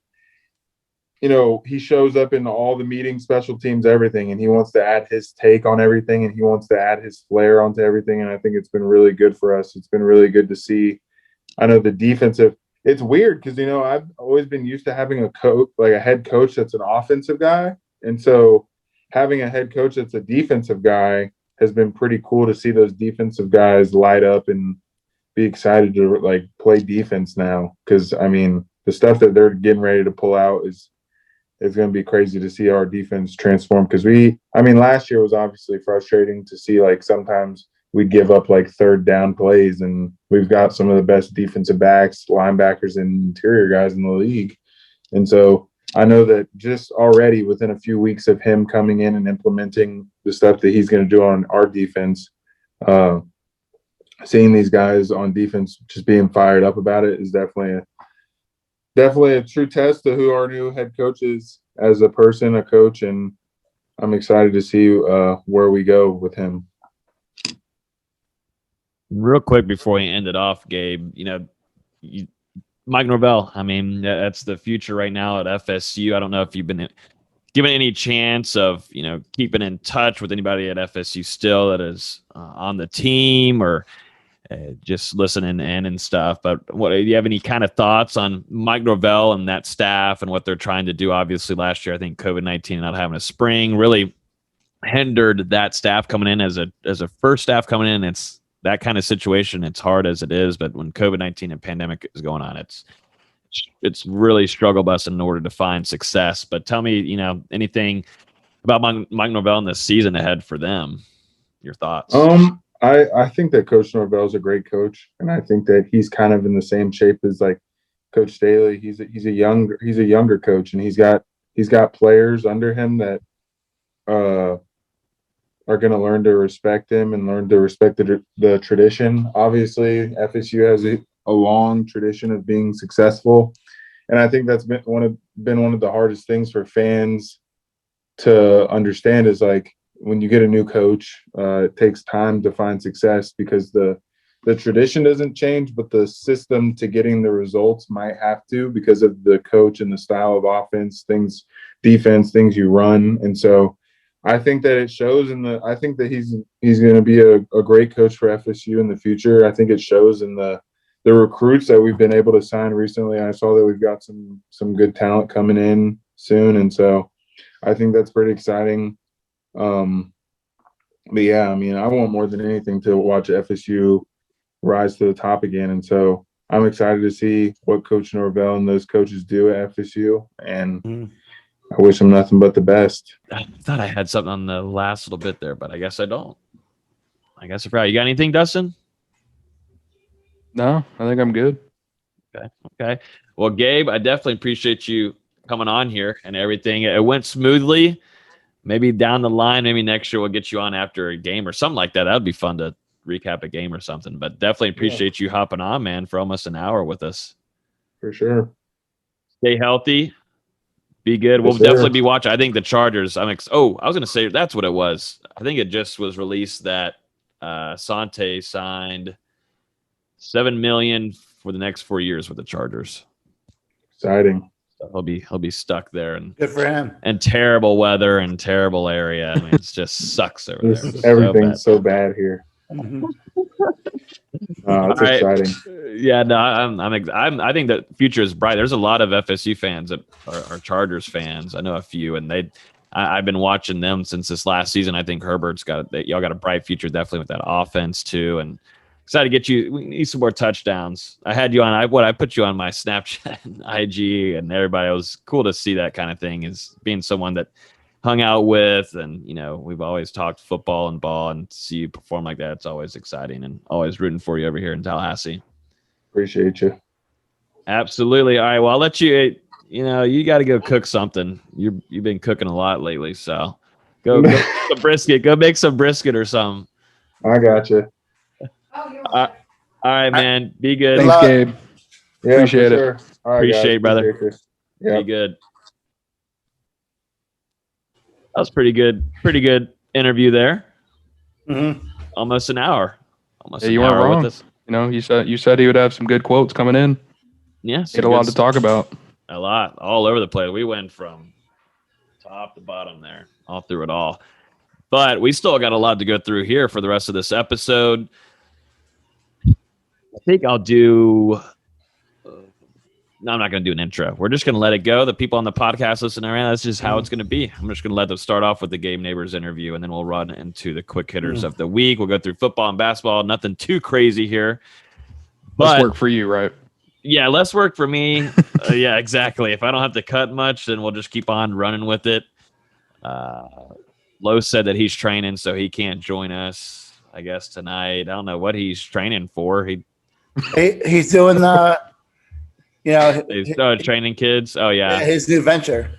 you know, he shows up in all the meetings, special teams, everything, and he wants to add his take on everything, and he wants to add his flair onto everything, and I think it's been really good for us. It's been really good to see. I know the defensive – it's weird because, you know, I've always been used to having a coach, like a head coach that's an offensive guy, and so having a head coach that's a defensive guy, has been pretty cool to see those defensive guys light up and be excited to like play defense now. Because I mean, the stuff that they're getting ready to pull out is going to be crazy to see our defense transform. Because last year was obviously frustrating to see, like, sometimes we give up like third down plays, and we've got some of the best defensive backs, linebackers, and interior guys in the league. And so I know that just already within a few weeks of him coming in and implementing the stuff that he's going to do on our defense, seeing these guys on defense just being fired up about it is definitely a true test to who our new head coach is as a person, a coach, and I'm excited to see where we go with him. Real quick before we end it off, Gabe, Mike Norvell, I mean, that's the future right now at FSU. I don't know if you've been given any chance of, keeping in touch with anybody at FSU still that is on the team, or just listening in and stuff. But do you have any kind of thoughts on Mike Norvell and that staff and what they're trying to do? Obviously, last year, I think COVID-19 and not having a spring really hindered that staff coming in as a first staff coming in. It's that kind of situation. It's hard as it is, but when COVID-19 and pandemic is going on, it's really struggle bus in order to find success. But tell me, anything about Mike Norvell in this season ahead for them, your thoughts. I think that Coach Norvell is a great coach, and I think that he's kind of in the same shape as like Coach Staley. He's a younger coach, and he's got players under him that are going to learn to respect him and learn to respect the tradition. Obviously, FSU has a long tradition of being successful, and I think that's been one of the hardest things for fans to understand is, like, when you get a new coach, it takes time to find success because the tradition doesn't change, but the system to getting the results might have to because of the coach and the style of offense, defense, things you run. And so I think that it shows I think that he's going to be a great coach for FSU in the future. I think it shows in the recruits that we've been able to sign recently. I saw that we've got some good talent coming in soon. And so I think that's pretty exciting. But yeah, I mean, I want more than anything to watch FSU rise to the top again. And so I'm excited to see what Coach Norvell and those coaches do at FSU. And I wish them nothing but the best. I thought I had something on the last little bit there, but I guess I don't. I guess I forgot. You got anything, Dustin? No, I think I'm good. Okay. Well, Gabe, I definitely appreciate you coming on here and everything. It went smoothly. Maybe down the line, maybe next year we'll get you on after a game or something like that. That would be fun to recap a game or something. But definitely appreciate you hopping on, man, for almost an hour with us. For sure. Stay healthy. Be good. We'll definitely be watching. I think the Chargers. I was going to say that's what it was. I think it just was released that Sante signed $7 million for the next 4 years with the Chargers. Exciting. So he'll be stuck there, and good for him. And terrible weather and terrible area. I mean, it just sucks over there. Everything's so bad here. It's exciting. Yeah, no, I think the future is bright. There's a lot of FSU fans that are Chargers fans. I know a few, and I've been watching them since this last season. I think Herbert's y'all got a bright future, definitely with that offense too. And excited to get you. We need some more touchdowns. I had you on. I put you on my Snapchat and IG, and everybody. It was cool to see that kind of thing. Is being someone that hung out with, and we've always talked football and ball, and to see you perform like that, it's always exciting, and always rooting for you over here in Tallahassee. Appreciate you. Absolutely. All right. Well, I'll let you. You got to go cook something. You've been cooking a lot lately, so go some brisket. Go make some brisket or something. I got you. All right, man. Be good. Thanks, Gabe. Yeah, appreciate it. Sure. All right, appreciate it, brother. Appreciate it. Be good. That was pretty good. Pretty good interview there. Mm-hmm. Almost an hour. You weren't wrong. With us. You said he would have some good quotes coming in. Yes. He had a lot to talk about. A lot, all over the place. We went from top to bottom there, all through it all. But we still got a lot to go through here for the rest of this episode. I think I'll do No, I'm not going to do an intro. We're just going to let it go. The people on the podcast listening around, that's just how it's going to be. I'm just going to let them start off with the Gabe Nabers interview, and then we'll run into the quick hitters of the week. We'll go through football and basketball. Nothing too crazy here. Less work for you, right? Yeah, less work for me. Yeah, exactly. If I don't have to cut much, then we'll just keep on running with it. Lowe said that he's training, so he can't join us, I guess, tonight. I don't know what he's training for. He's doing he's training kids. Oh yeah, his new venture.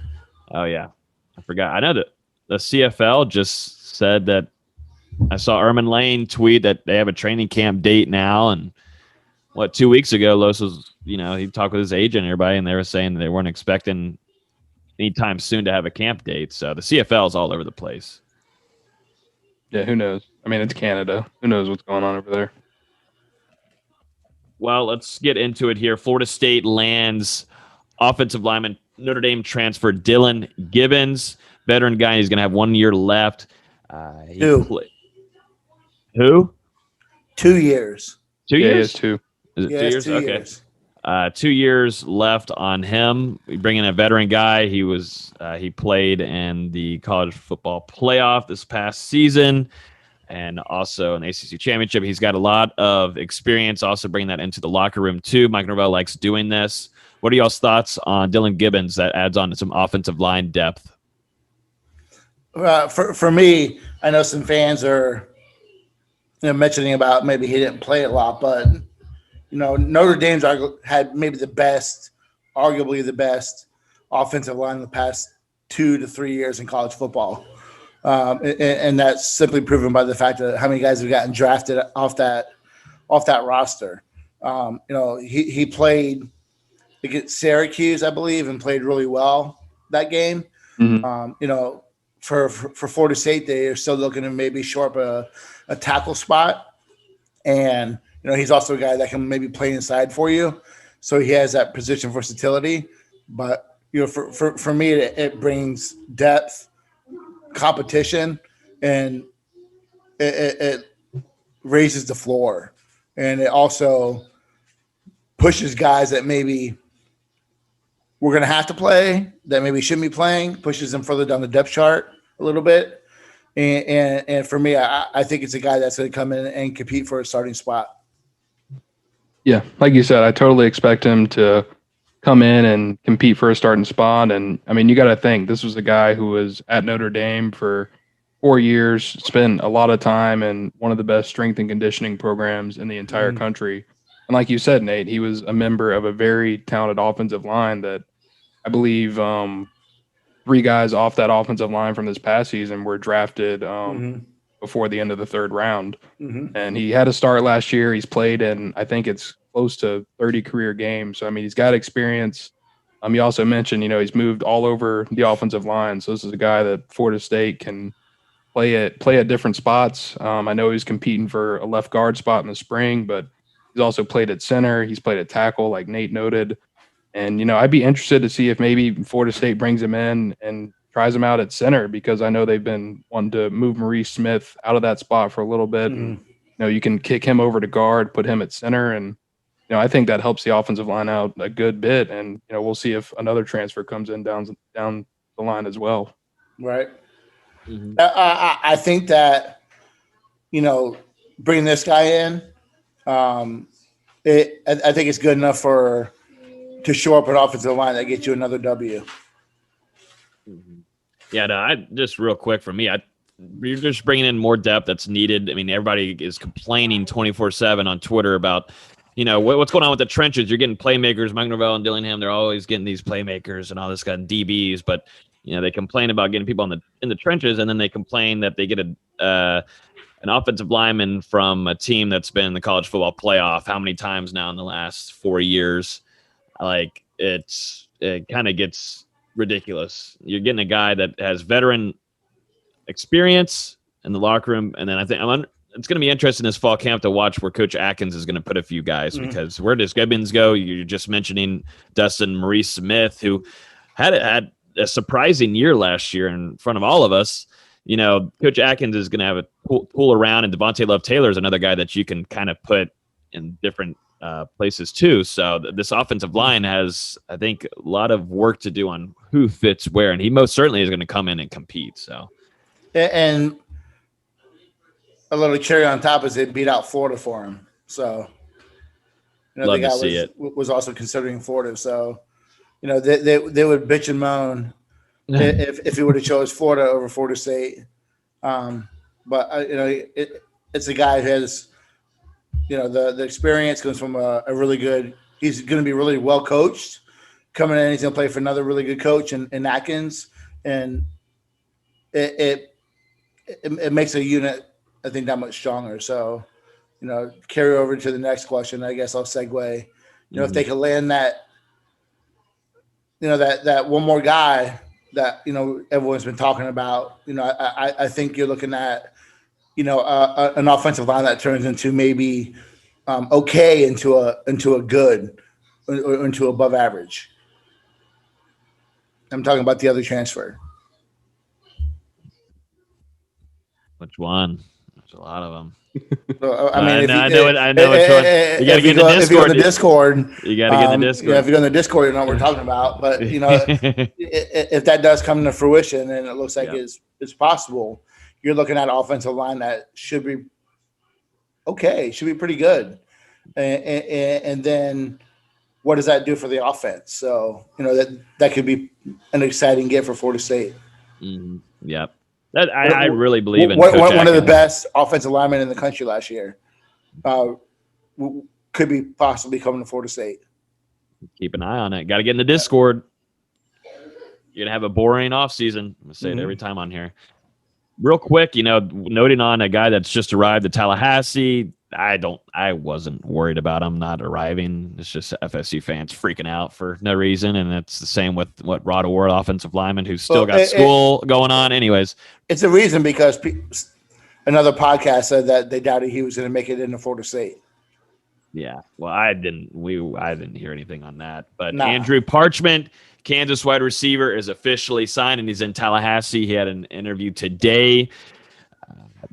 Oh yeah, I forgot. I know that the CFL just said that. I saw Erman Lane tweet that they have a training camp date now, and 2 weeks ago, Los was he talked with his agent and everybody, and they were saying they weren't expecting anytime soon to have a camp date. So the CFL is all over the place. Yeah, who knows? I mean, it's Canada. Who knows what's going on over there? Well, let's get into it here. Florida State lands offensive lineman Notre Dame transfer Dylan Gibbons, veteran guy. He's going to have 1 year left. Who? 2 years. 2 years? He is 2. Is it 2 years? 2 years. 2 years left on him. We bring in a veteran guy. He played in the college football playoff this past season, and also an ACC championship. He's got a lot of experience, also bringing that into the locker room too. Mike Norvell likes doing this. What are y'all's thoughts on Dylan Gibbons that adds on to some offensive line depth? For me, I know some fans are mentioning about maybe he didn't play a lot, but Notre Dame's had maybe arguably the best offensive line in the past 2 to 3 years in college football. And that's simply proven by the fact that how many guys have gotten drafted off that roster. He played against Syracuse, I believe, and played really well that game. Mm-hmm. For Florida State, they are still looking to maybe shore up a tackle spot, and he's also a guy that can maybe play inside for you, so he has that position versatility. But for me, it brings depth, competition, and it raises the floor, and it also pushes guys that maybe we're going to have to play, that maybe shouldn't be playing, pushes them further down the depth chart a little bit. And for me, I think it's a guy that's going to come in and compete for a starting spot. Yeah, like you said, I totally expect him to come in and compete for a starting spot. And, I mean, you got to think, this was a guy who was at Notre Dame for 4 years, spent a lot of time in one of the best strength and conditioning programs in the entire country. And like you said, Nate, he was a member of a very talented offensive line that I believe 3 guys off that offensive line from this past season were drafted before the end of the 3rd round. And he had a start last year. He's played in, I think it's close to 30 career games. So, I mean, he's got experience. You also mentioned, he's moved all over the offensive line. So this is a guy that Florida State can play at different spots. I know he's competing for a left guard spot in the spring, but he's also played at center. He's played at tackle, like Nate noted. And, I'd be interested to see if maybe Florida State brings him in and tries him out at center, because I know they've been wanting to move Maurice Smith out of that spot for a little bit. And, you can kick him over to guard, put him at center. And, I think that helps the offensive line out a good bit. And, we'll see if another transfer comes in down the line as well. Right. I think that, bringing this guy in, I think it's good enough to show up an offensive line that gets you another W. Yeah, no, I just real quick for me, you're just bringing in more depth that's needed. I mean, everybody is complaining 24/7 on Twitter about, what's going on with the trenches. You're getting playmakers, Mike Norvell and Dillingham. They're always getting these playmakers and all this kind of DBs, but they complain about getting people in the trenches, and then they complain that they get an offensive lineman from a team that's been in the college football playoff how many times now in the last 4 years. Like, it kind of gets ridiculous. You're getting a guy that has veteran experience in the locker room, and then I think it's going to be interesting this fall camp to watch where Coach Atkins is going to put a few guys, because where does Gibbons go? You're just mentioning Dustin Maurice Smith, who had a surprising year last year in front of all of us. Coach Atkins is going to have a pool around, and Devontae Love Taylor is another guy that you can kind of put in different places too. So this offensive line has, I think, a lot of work to do on who fits where, and he most certainly is going to come in and compete. So, and a little cherry on top is they beat out Florida for him. So, love the to guy see it. was also considering Florida. So, they would bitch and moan if he would have chose Florida over Florida State. But it's a guy who has, the experience, comes from a really good. He's going to be really well coached. Coming in, he's going to play for another really good coach in Atkins, and it makes a unit, I think, that much stronger. So, carry over to the next question. I guess I'll segue. If they could land that, that one more guy that everyone's been talking about. I think you're looking at an offensive line that turns into maybe okay into a good or into above average. I'm talking about the other transfer. Which one? There's a lot of them. I mean, I know which one. You got to get in the Discord. If you go in the Discord, you got to get in the Discord. If you go in the Discord, you know what we're talking about. But if that does come to fruition, and it looks like it's possible, you're looking at an offensive line that should be okay, should be pretty good. And then what does that do for the offense? So, that could be an exciting get for Florida State. Mm-hmm. Yep. I really believe in one of the best offensive linemen in the country last year. Could be possibly coming to Florida State. Keep an eye on it. Got to get in the Discord. You're going to have a boring offseason. I'm going to say it every time on here. Real quick, noting on a guy that's just arrived at Tallahassee. I wasn't worried about him not arriving. It's just FSU fans freaking out for no reason. And it's the same with Rod Award, offensive lineman, who's still got school going on. Anyways, it's a reason because another podcast said that they doubted he was going to make it into Florida State. Yeah. Well, I didn't hear anything on that, but Andrew Parchment, Kansas wide receiver, is officially signed and he's in Tallahassee. He had an interview today.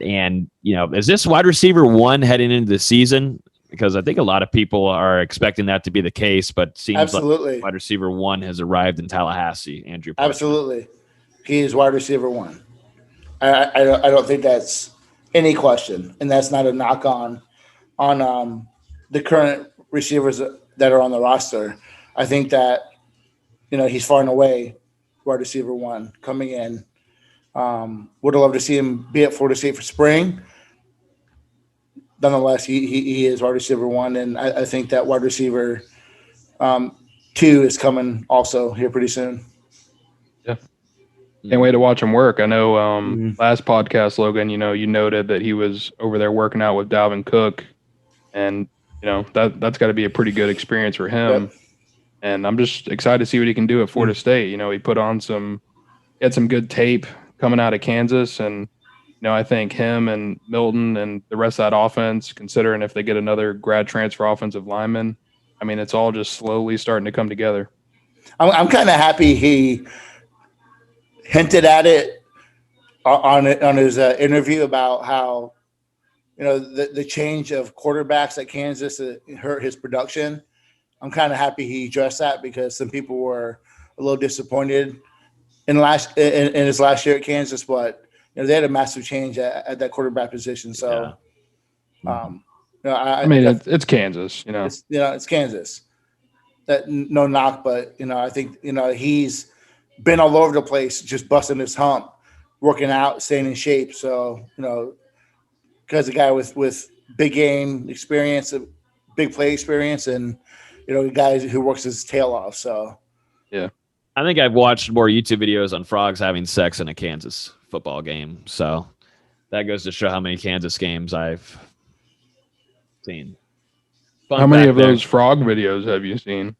And, is this wide receiver one heading into the season? Because I think a lot of people are expecting that to be the case, but seems like wide receiver one has arrived in Tallahassee, Andrew Parchment. Absolutely. He is wide receiver one. I don't think that's any question. And that's not a knock on the current receivers that are on the roster. I think that, he's far and away wide receiver one coming in. Would have loved to see him be at Florida State for spring. Nonetheless, he is wide receiver one, and I think that wide receiver 2 is coming also here pretty soon. Yeah. Can't wait to watch him work. I know last podcast, Logan, you noted that he was over there working out with Dalvin Cook, and that's got to be a pretty good experience for him. Yep. And I'm just excited to see what he can do at Florida State. He put on had some good tape coming out of Kansas, and I think him and Milton and the rest of that offense, considering if they get another grad transfer offensive lineman, it's all just slowly starting to come together. I'm kind of happy he hinted at it on his interview about how the change of quarterbacks at Kansas hurt his production. I'm kind of happy he addressed that because some people were a little disappointed in his last year at Kansas, but they had a massive change at that quarterback position. So, it's Kansas. It's Kansas. That no knock, but I think he's been all over the place, just busting his hump, working out, staying in shape. So because a guy with big game experience, big play experience, and guys who works his tail off. So yeah. I think I've watched more YouTube videos on frogs having sex in a Kansas football game. So that goes to show how many Kansas games I've seen. How many of those frog videos have you seen?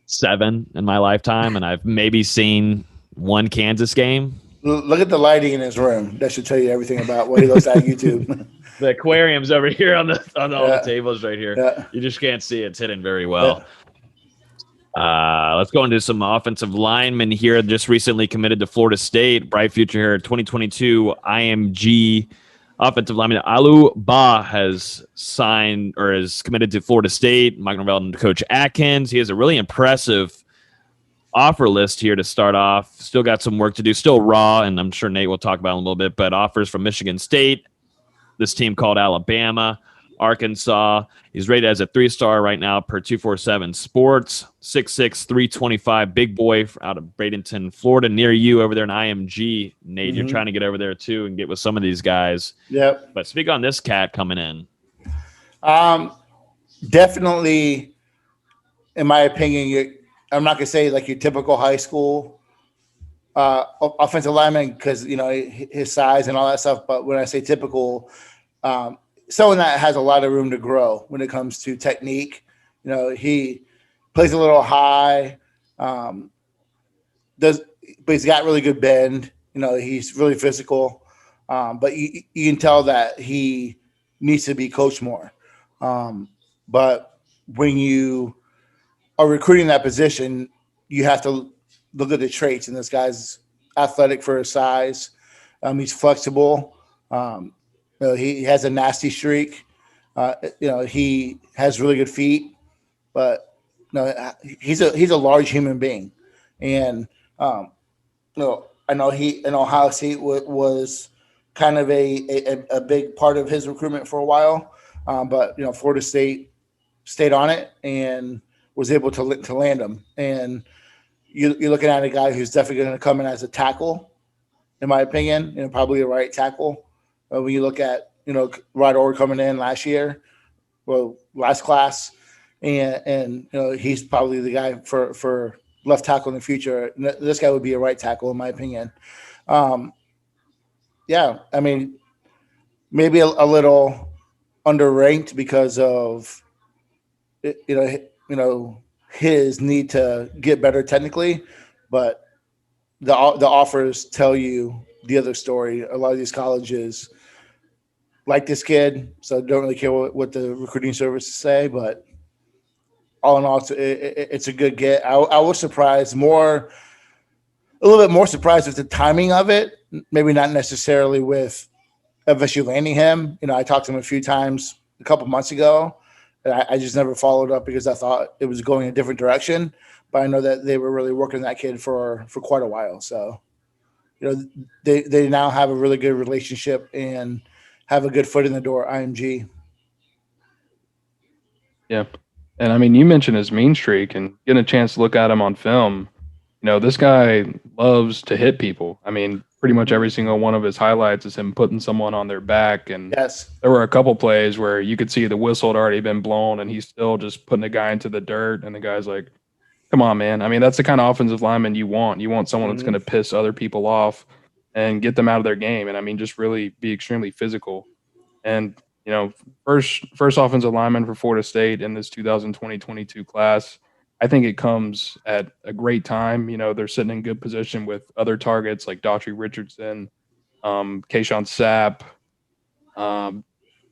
7 in my lifetime, and I've maybe seen 1 Kansas game. Look at the lighting in his room. That should tell you everything about what he looks at YouTube. The aquarium's over here on all the tables right here. Yeah. You just can't see it. It's hidden very well. Yeah. Let's go into some offensive linemen here. Just recently committed to Florida State. Bright future here. 2022 IMG offensive lineman. Alu Ba has signed or is committed to Florida State. Mike Norvell and Coach Atkins. He has a really impressive offer list here to start off. Still got some work to do. Still raw, and I'm sure Nate will talk about it in a little bit, but offers from Michigan State, this team called Alabama, Arkansas. He's rated as a 3-star right now per 247 Sports. 6'6", 325, big boy out of Bradenton, Florida, near you over there in IMG. Nate, you're trying to get over there too and get with some of these guys. Yep. But speak on this cat coming in. Definitely, in my opinion, I'm not going to say like your typical high school offensive lineman because, you know, his size and all that stuff. But when I say typical, someone that has a lot of room to grow when it comes to technique. You know, he plays a little high, but he's got really good bend. You know, he's really physical, but you can tell that he needs to be coached more. But when you are recruiting that position, you have to look at the traits. And this guy's athletic for his size. He's flexible. You know, he has a nasty streak. You know, he has really good feet, but you know, he's a large human being. And you know, I know he in Ohio State was kind of a big part of his recruitment for a while, but you know, Florida State stayed on it and was able to land him. And you're looking at a guy who's definitely going to come in as a tackle, in my opinion, and probably a right tackle. When you look at, you know, Rod Orr coming in last class, and you know, he's probably the guy for left tackle in the future. This guy would be a right tackle, in my opinion. Yeah, I mean, maybe a little underranked because of you know his need to get better technically, but the offers tell you the other story. A lot of these colleges like this kid, so don't really care what the recruiting services say. But all in all, it's a good get. I was surprised a little bit more surprised with the timing of it. Maybe not necessarily with FSU landing him. You know, I talked to him a few times a couple months ago. I just never followed up because I thought it was going a different direction. But I know that they were really working that kid for quite a while. So, you know, they now have a really good relationship and have a good foot in the door, IMG. Yeah. And I mean, you mentioned his mean streak and getting a chance to look at him on film. You know, this guy loves to hit people. I mean, pretty much every single one of his highlights is him putting someone on their back. And yes, there were a couple plays where you could see the whistle had already been blown and he's still just putting the guy into the dirt. And the guy's like, come on, man. I mean, that's the kind of offensive lineman you want. You want someone that's going to piss other people off and get them out of their game. And I mean, just really be extremely physical. And, you know, first offensive lineman for Florida State in this 2020-22 class. I think it comes at a great time. You know, they're sitting in good position with other targets like Daughtry Richardson, Kayshawn Sapp,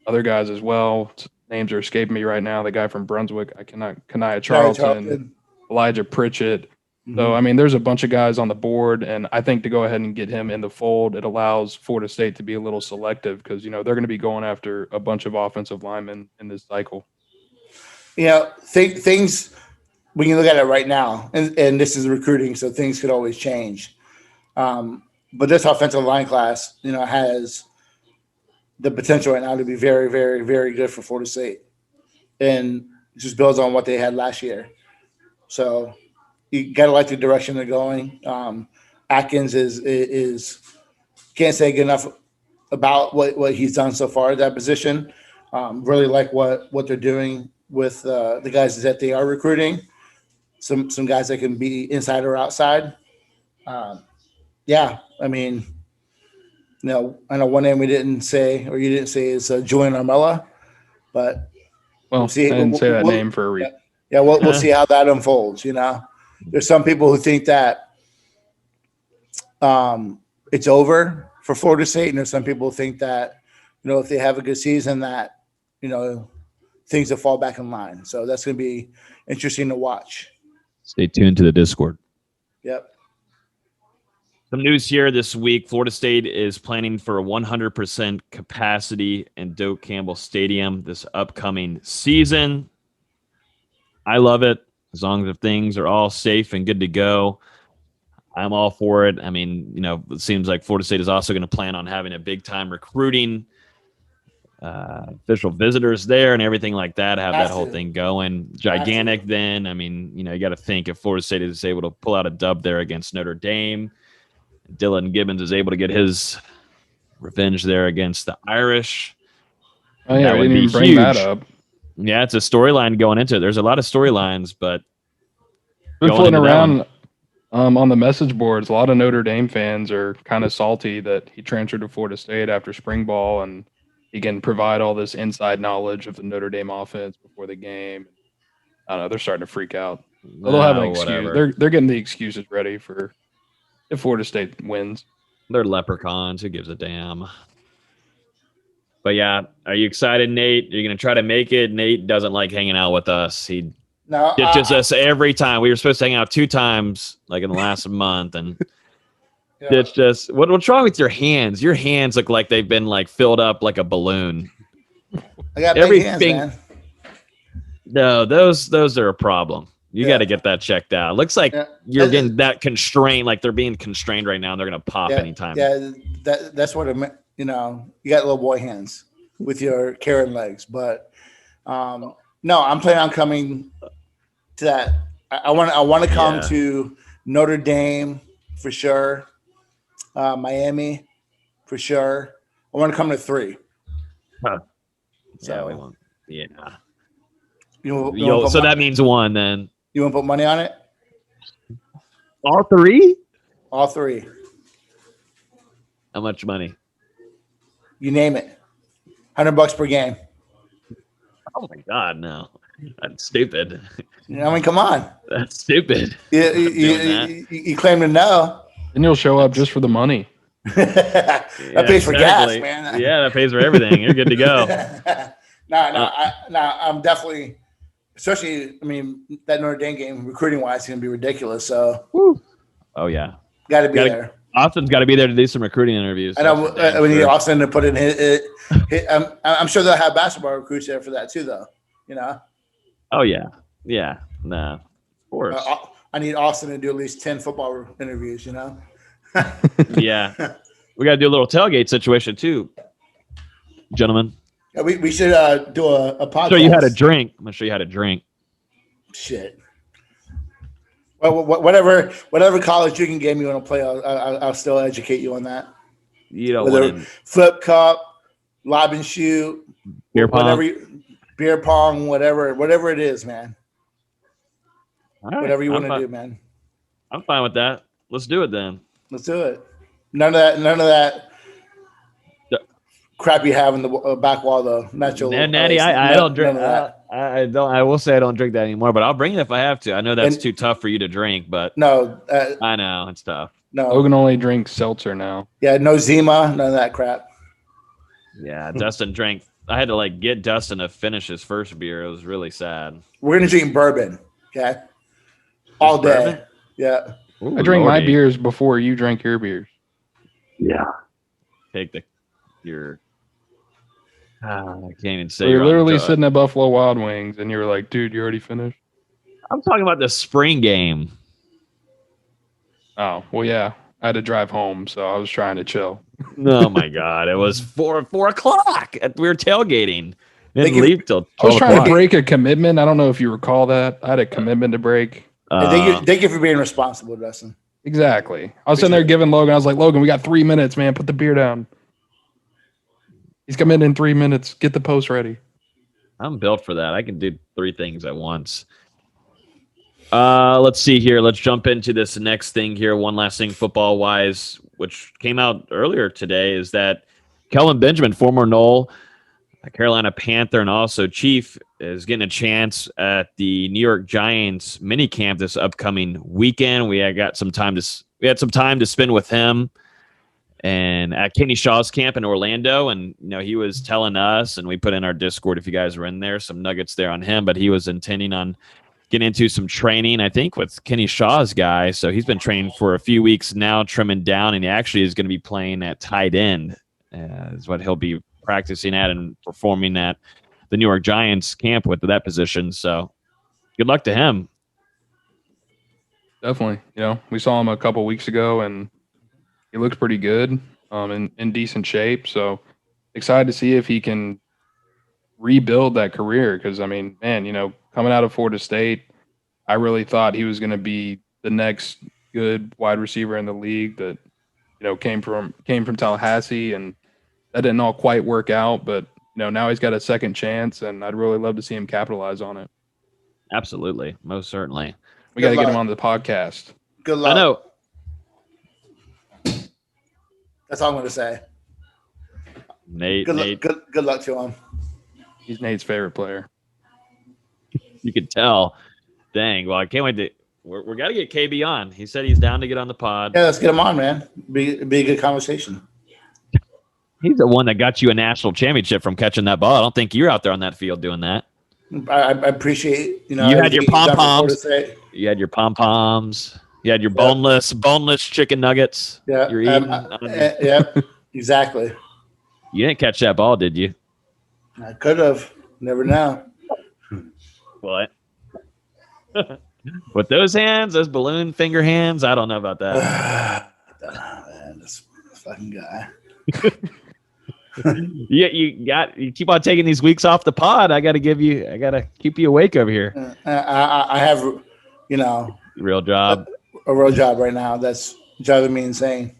other guys as well. Names are escaping me right now. The guy from Brunswick, Kania Charlton, Elijah Pritchett. Mm-hmm. So, I mean, there's a bunch of guys on the board, and I think to go ahead and get him in the fold, it allows Florida State to be a little selective because, you know, they're going to be going after a bunch of offensive linemen in this cycle. You know, things – when you look at it right now, and this is recruiting, so things could always change. But this offensive line class, you know, has the potential right now to be very, very, very good for Florida State, and just builds on what they had last year. So you got to like the direction they're going. Atkins is can't say good enough about what he's done so far at that position. Really like what they're doing with the guys that they are recruiting. Some guys that can be inside or outside. Yeah, I mean, you know, I know one name we didn't say, or you didn't say, is Julian Armella, but we'll see. I didn't say that name for a reason. Yeah, we'll see how that unfolds. You know, there's some people who think that it's over for Florida State, and there's some people who think that, you know, if they have a good season, that, you know, things will fall back in line. So that's going to be interesting to watch. Stay tuned to the Discord. Yep. Some news here this week. Florida State is planning for a 100% capacity in Doak Campbell Stadium this upcoming season. I love it. As long as things are all safe and good to go, I'm all for it. I mean, it seems like Florida State is also going to plan on having a big-time recruiting, official visitors there and everything like that, have that whole thing going. Gigantic then. I mean, you got to think if Florida State is able to pull out a dub there against Notre Dame, Dylan Gibbons is able to get his revenge there against the Irish. Oh, yeah, we didn't even bring that up. Yeah, it's a storyline going into it. There's a lot of storylines, but been floating around on the message boards. A lot of Notre Dame fans are kind of salty that he transferred to Florida State after spring ball, and he can provide all this inside knowledge of the Notre Dame offense before the game. I don't know. They're starting to freak out. They'll have an excuse. They're getting the excuses ready for if Florida State wins. They're leprechauns. Who gives a damn? But yeah, are you excited, Nate? You're going to try to make it. Nate doesn't like hanging out with us. He ditches us every time. We were supposed to hang out 2 times, like in the last month, and ditched us. What's wrong with your hands? Your hands look like they've been like filled up like a balloon. I got big hands, man. No, those are a problem. You got to get that checked out. Looks like you're getting that constrained, like they're being constrained right now, and they're going to pop anytime. Yeah, that's what it meant. You got little boy hands with your Karen legs, but no, I'm planning on coming to that. I want to come to Notre Dame for sure, Miami for sure. I want to come to 3. Huh. So, we won't. Yeah. So that means 1 then. You want to put money on it? All 3? All 3. How much money? You name it. $100 per game. Oh my God, no. That's stupid. Come on. That's stupid. You claim to know. And you'll show up just for the money. That pays for gas, man. Yeah, that pays for everything. You're good to go. I'm definitely, especially, that Notre Dame game, recruiting-wise, is going to be ridiculous. So, oh, yeah. Got to be there. Austin's got to be there to do some recruiting interviews. And we need Austin to put in his I'm sure they'll have basketball recruits there for that too, though. Oh, yeah. Yeah. Nah, of course. I need Austin to do at least 10 football interviews, Yeah. We got to do a little tailgate situation too, gentlemen. Yeah, we should do a podcast. So you had a drink. I'm going to show you how to drink. Shit. Well, whatever college you can get me on a play, I'll still educate you on that. You don't want flip cup, lob and shoot, beer pong, whatever it is, man. Right, whatever you want to do, man. I'm fine with that. Let's do it then. Let's do it. None of that crap you have in the back wall, though. Not your Natty, I don't drink that. I will say I don't drink that anymore, but I'll bring it if I have to. I know that's too tough for you to drink, but no, I know it's tough. No, Logan only drinks seltzer now. Yeah, no Zima, none of that crap. Yeah, Dustin drank. I had to get Dustin to finish his first beer. It was really sad. We're gonna drink bourbon, okay? All day. Bourbon? Yeah. Ooh, I drink my beers before you drank your beers. Yeah. Take your. I can't even say. You're literally sitting at Buffalo Wild Wings, and you were like, "Dude, you already finished." I'm talking about the spring game. Oh well, yeah. I had to drive home, so I was trying to chill. Oh my God! It was 4 o'clock. We were tailgating. Didn't leave till 12 I was trying o'clock. to break a commitment. I don't know if you recall that. I had a commitment to break. Thank you for being responsible, Dustin. Exactly. I was sitting there giving Logan. I was like, Logan, we got 3 minutes, man. Put the beer down. He's coming in 3 minutes. Get the post ready. I'm built for that. I can do 3 things at once. Let's see here. Let's jump into this next thing here. One last thing football-wise, which came out earlier today, is that Kelvin Benjamin, former Nole, a Carolina Panther, and also Chief, is getting a chance at the New York Giants minicamp this upcoming weekend. We had some time to spend with him and at Kenny Shaw's camp in Orlando, and he was telling us, and we put in our Discord if you guys were in there, some nuggets there on him, but he was intending on getting into some training, I think, with Kenny Shaw's guy. So he's been training for a few weeks now, trimming down, and he actually is going to be playing at tight end. Is what he'll be practicing at and performing at the New York Giants camp with that position. So good luck to him. Definitely. We saw him a couple weeks ago, and he looks pretty good, in decent shape. So excited to see if he can rebuild that career. Because, man, coming out of Florida State, I really thought he was going to be the next good wide receiver in the league that, came from Tallahassee, and that didn't all quite work out. But, now he's got a second chance, and I'd really love to see him capitalize on it. Absolutely. Most certainly. We got to get him on the podcast. Good luck. I know. That's all I'm going to say. Nate. Good luck to him. He's Nate's favorite player. You could tell. Dang. Well, I can't wait to. We got to get KB on. He said he's down to get on the pod. Yeah, let's get him on, man. Be a good conversation. He's the one that got you a national championship from catching that ball. I don't think you're out there on that field doing that. I appreciate, you had your pom-poms. You had your pom-poms. You had your boneless chicken nuggets. Yeah. You're eating. Yeah, exactly. You didn't catch that ball, did you? I could have. Never know. What? With those hands, those balloon finger hands, I don't know about that. Man, this fucking guy. You keep on taking these weeks off the pod. I got to keep you awake over here. I have, real job. A real job right now. That's driving me insane.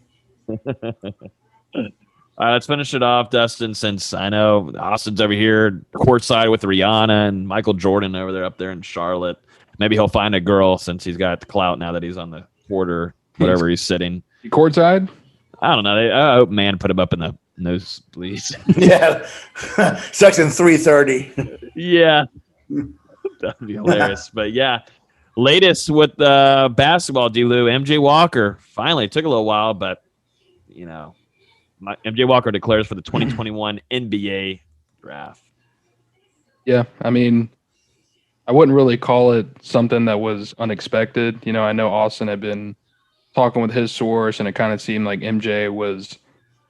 All right, let's finish it off, Dustin, since I know Austin's over here courtside with Rihanna and Michael Jordan over there up there in Charlotte. Maybe he'll find a girl since he's got the clout now that he's on the quarter, whatever he's sitting. Courtside? I don't know. I hope man put him up in the nosebleeds. Yeah. Section 330. Yeah. That'd be hilarious. But yeah. Latest with basketball, D-Lou, MJ Walker. Finally, it took a little while, but, MJ Walker declares for the 2021 NBA draft. Yeah, I wouldn't really call it something that was unexpected. I know Austin had been talking with his source, and it kind of seemed like MJ was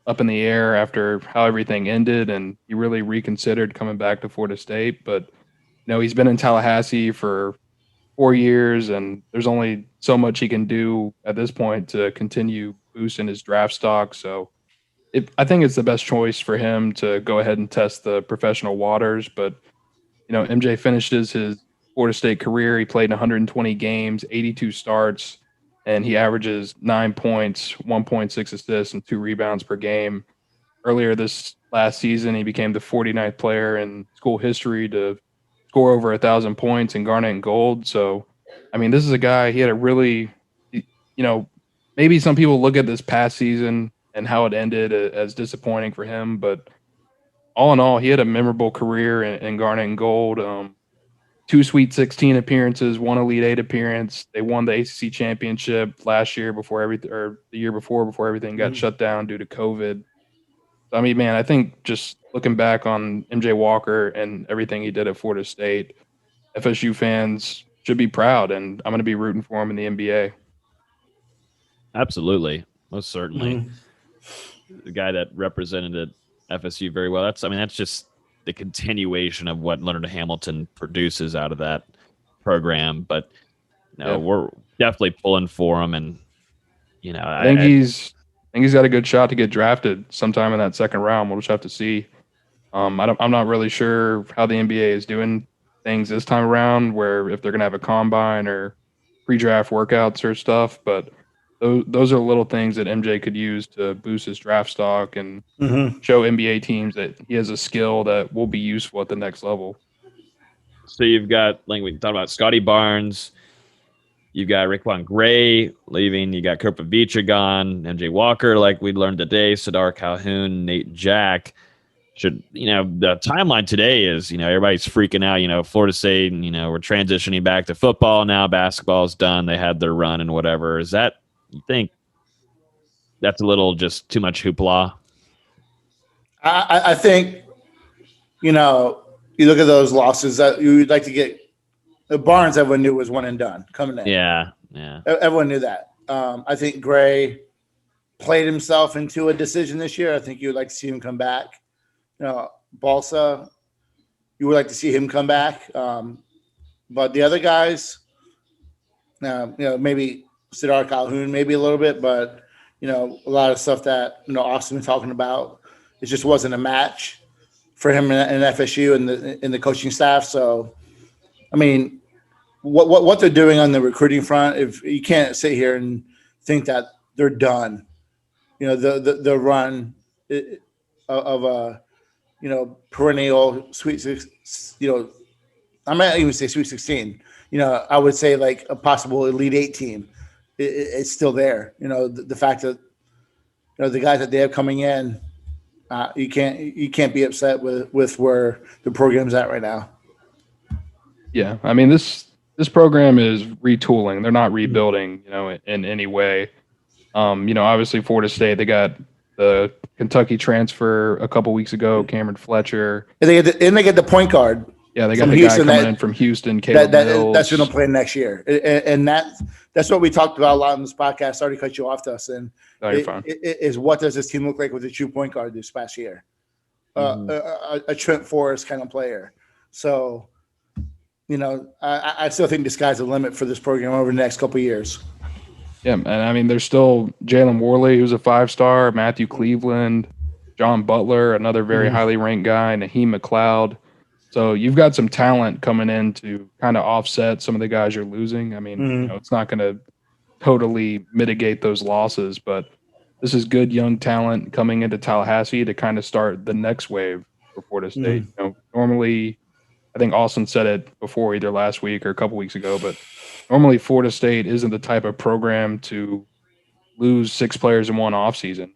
up in the air after how everything ended, and he really reconsidered coming back to Florida State. But, he's been in Tallahassee for 4 years, and there's only so much he can do at this point to continue boosting his draft stock. So I think it's the best choice for him to go ahead and test the professional waters. But, MJ finishes his Florida State career. He played in 120 games, 82 starts, and he averages 9 points, 1.6 assists, and 2 rebounds per game. Earlier this last season, he became the 49th player in school history to score over 1,000 points in garnet and gold. So, this is a guy, he had a really, maybe some people look at this past season and how it ended as disappointing for him. But all in all, he had a memorable career in garnet and gold. 2 Sweet 16 appearances, 1 Elite 8 appearance. They won the ACC championship last year the year before everything got shut down due to COVID. So, I think just looking back on MJ Walker and everything he did at Florida State, FSU fans should be proud, and I'm going to be rooting for him in the NBA. Absolutely. Most certainly. The guy that represented FSU very well. That's just the continuation of what Leonard Hamilton produces out of that program. But we're definitely pulling for him, and I think he's got a good shot to get drafted sometime in that second round. We'll just have to see. I'm not really sure how the NBA is doing things this time around, where if they're going to have a combine or pre-draft workouts or stuff, but those are little things that MJ could use to boost his draft stock and show NBA teams that he has a skill that will be useful at the next level. So you've got, like we talked about, Scotty Barnes, you've got Raquan Gray leaving, you got Kopovica gone, MJ Walker, like we learned today, Sadar Calhoun, Nate Jack. The timeline today is, everybody's freaking out, Florida State, and, we're transitioning back to football now, basketball's done, they had their run and whatever. Is that, you think that's a little just too much hoopla? I think, you look at those losses that you would like to get Barnes, everyone knew was one and done coming in. Yeah. Everyone knew that. I think Gray played himself into a decision this year. I think you would like to see him come back. Balsa, you would like to see him come back. But the other guys, maybe Sidar Calhoun, maybe a little bit, but a lot of stuff that Austin was talking about, it just wasn't a match for him in FSU and the coaching staff. So, I mean, what they're doing on the recruiting front, if you can't sit here and think that they're done, the run of a perennial Sweet 16, I might even say Sweet 16. I would say like a possible Elite 8 team. It's still there. The fact that the guys that they have coming in, you can't be upset with where the program's at right now. Yeah, I mean this program is retooling. They're not rebuilding, in any way. Obviously Florida State, they got the Kentucky transfer a couple weeks ago, Cameron Fletcher. And they get the point guard. Yeah, they got the guy coming in from Houston, Caleb Mills. That's going to play next year. And that's what we talked about a lot on this podcast. Sorry to cut you off, Dustin. No, you're fine. Is what does this team look like with a true point guard this past year? A Trent Forrest kind of player. So, I still think the sky's the limit for this program over the next couple of years. Yeah, and I mean, there's still Jalen Worley, who's a 5-star, Matthew Cleveland, John Butler, another very highly ranked guy, Naheem McLeod. So you've got some talent coming in to kind of offset some of the guys you're losing. I mean, it's not going to totally mitigate those losses, but this is good young talent coming into Tallahassee to kind of start the next wave for Florida State. Normally, I think Austin said it before, either last week or a couple weeks ago, but normally Florida State isn't the type of program to lose 6 players in one offseason.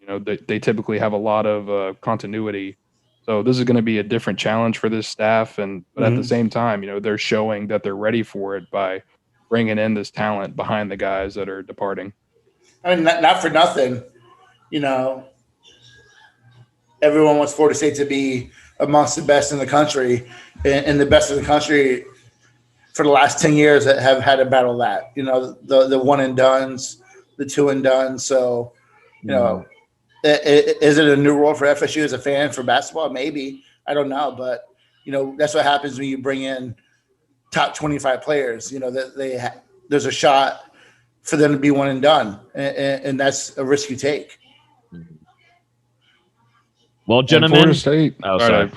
They typically have a lot of continuity. So this is going to be a different challenge for this staff, but at the same time, they're showing that they're ready for it by bringing in this talent behind the guys that are departing. I mean, not for nothing, everyone wants Florida State to be amongst the best in the country, and the best in the country for the last 10 years that have had to battle that. The one and dones, the two and done. So, is it a new role for FSU as a fan for basketball? Maybe. I don't know. But, that's what happens when you bring in top 25 players. There's a shot for them to be one and done. And that's a risk you take. Well, gentlemen. Florida State. Sorry.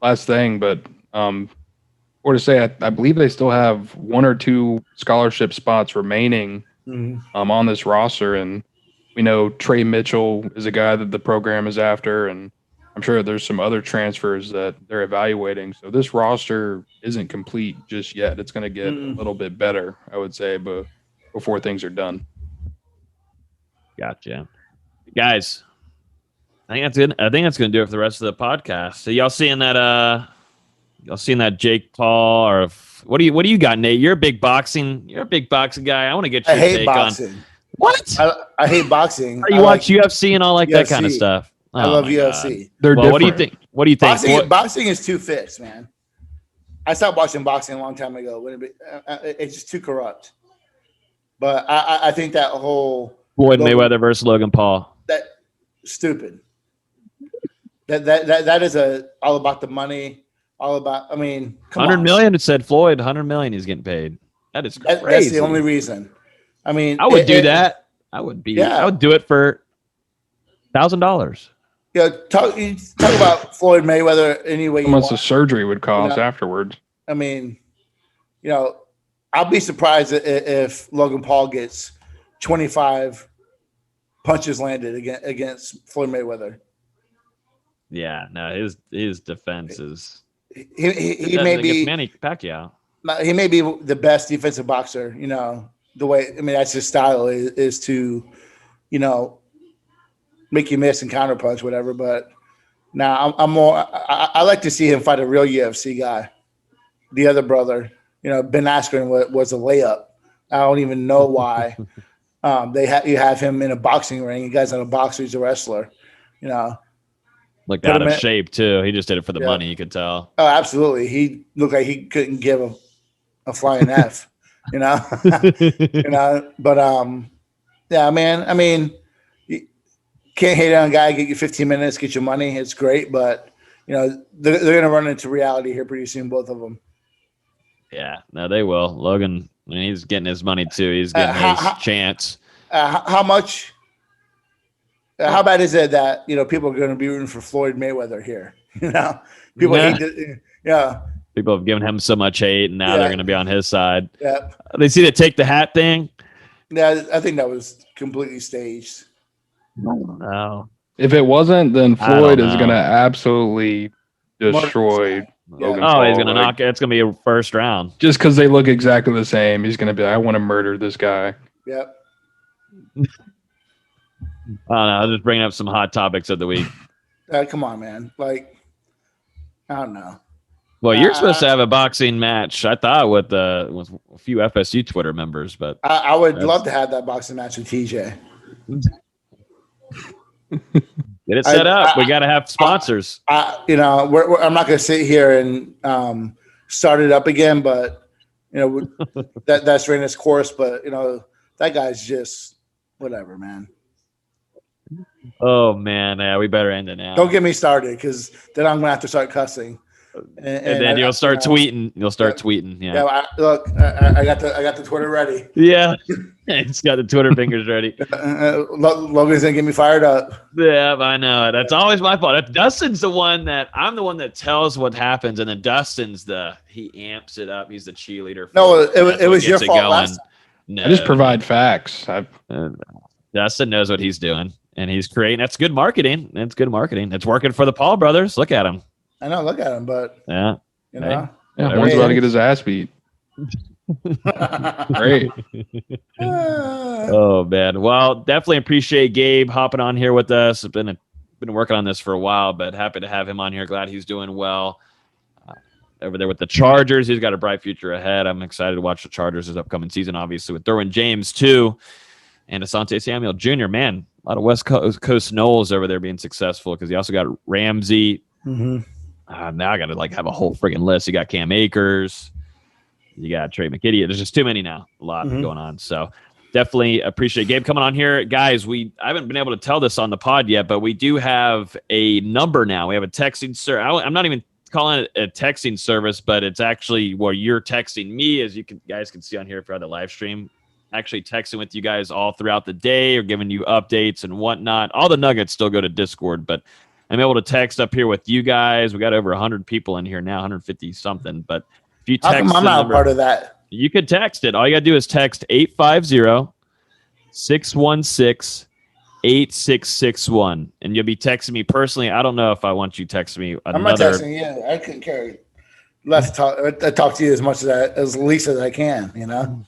Last thing, but Florida State, I believe they still have 1 or 2 scholarship spots remaining on this roster. And we know Trey Mitchell is a guy that the program is after, and I'm sure there's some other transfers that they're evaluating. So this roster isn't complete just yet. It's going to get a little bit better, I would say, but before things are done. Gotcha. Guys, I think that's good. I think that's going to do it for the rest of the podcast. So y'all seeing that Jake Paul, or what do you got, Nate? You're a big boxing guy. I want to get your take boxing. on what? I hate boxing. You watch UFC and all like that kind of stuff. I love UFC. What do you think? What do you think? Boxing is too fixed, man. I stopped watching boxing a long time ago. It's just too corrupt. But I think that whole Floyd Mayweather versus Logan Paul. That stupid. That is all about the money. All about. I mean, $100 million. It said Floyd. $100 million. He's getting paid. That is crazy. That's the only reason. I mean, I would do that. I would do it for $1,000. Yeah, talk about Floyd Mayweather any way you want. How much the surgery would cost afterwards. I mean, I'll be surprised if Logan Paul gets 25 punches landed against Floyd Mayweather. Yeah, no, his defense is. He may be Manny Pacquiao. He may be the best defensive boxer. The way, I mean, that's his style is to, make you miss and counterpunch, whatever. But now I'm more. I like to see him fight a real UFC guy. The other brother, Ben Askren was a layup. I don't even know why. You have him in a boxing ring. You guys not a boxer; he's a wrestler. Looked out of shape too. He just did it for the money. You could tell. Oh, absolutely. He looked like he couldn't give a a flying F, you know, but yeah, man. I mean, you can't hate on a guy, get you 15 minutes, get your money. It's great, but they're going to run into reality here pretty soon, both of them. Yeah, no, they will. Logan, he's getting his money too. He's getting his chance. How much? How bad is it that people are going to be rooting for Floyd Mayweather here? People hate it. Yeah. People have given him so much hate, and now they're going to be on his side. Yeah. They see the take the hat thing. Yeah, I think that was completely staged. No. If it wasn't, then Floyd is going to absolutely destroy Logan Paul. He's going to knock it. It's going to be a first round. Just because they look exactly the same, he's going to be like, I want to murder this guy. Yep. I don't know. I was just bringing up some hot topics of the week. Come on, man. Like, I don't know. Well, you're supposed to have a boxing match, I thought, with a few FSU Twitter members, but I would love to have that boxing match with TJ. Get it set up. We got to have sponsors. I'm not going to sit here and start it up again, but that's ran its course. But that guy's just whatever, man. Oh man, yeah, we better end it now. Don't get me started, because then I'm going to have to start cussing. And then you'll start tweeting. You'll start tweeting. Yeah. I got the Twitter ready. Yeah. He's got the Twitter fingers ready. Logan's gonna get me fired up. Yeah, I know. That's always my fault. Dustin's I'm the one that tells what happens, and then Dustin's he amps it up. He's the cheerleader. No, it was your fault. No, I just provide facts. Dustin knows what he's doing, and he's creating. That's good marketing. That's good marketing. It's working for the Paul brothers. Look at him. I know, look at him, but yeah, one's about to get his ass beat. Great. Oh man, well, definitely appreciate Gabe hopping on here with us. I've been working on this for a while, but happy to have him on here. Glad he's doing well over there with the Chargers. He's got a bright future ahead. I'm excited to watch the Chargers this upcoming season, obviously with Derwin James too, and Asante Samuel Jr. Man, a lot of West Coast Noles over there being successful, because he also got Ramsey. Mm-hmm. Now I got to have a whole friggin' list. You got Cam Akers, you got Trey McKitty. There's just too many now. A lot going on. So definitely appreciate Gabe coming on here, guys. I haven't been able to tell this on the pod yet, but we do have a number now. We have a texting service. I'm not even calling it a texting service, but it's actually where you're texting me, as guys can see on here if you're on the live stream. Actually texting with you guys all throughout the day, or giving you updates and whatnot. All the nuggets still go to Discord, but I'm able to text up here with you guys. We got over 100 people in here now, 150 something. But if you text, I'm not part of that. You could text it. All you got to do is text 850-616-8661, and you'll be texting me personally. I don't know if I want you texting me another. I'm not texting you. I couldn't care less to talk to you as much as least as I can.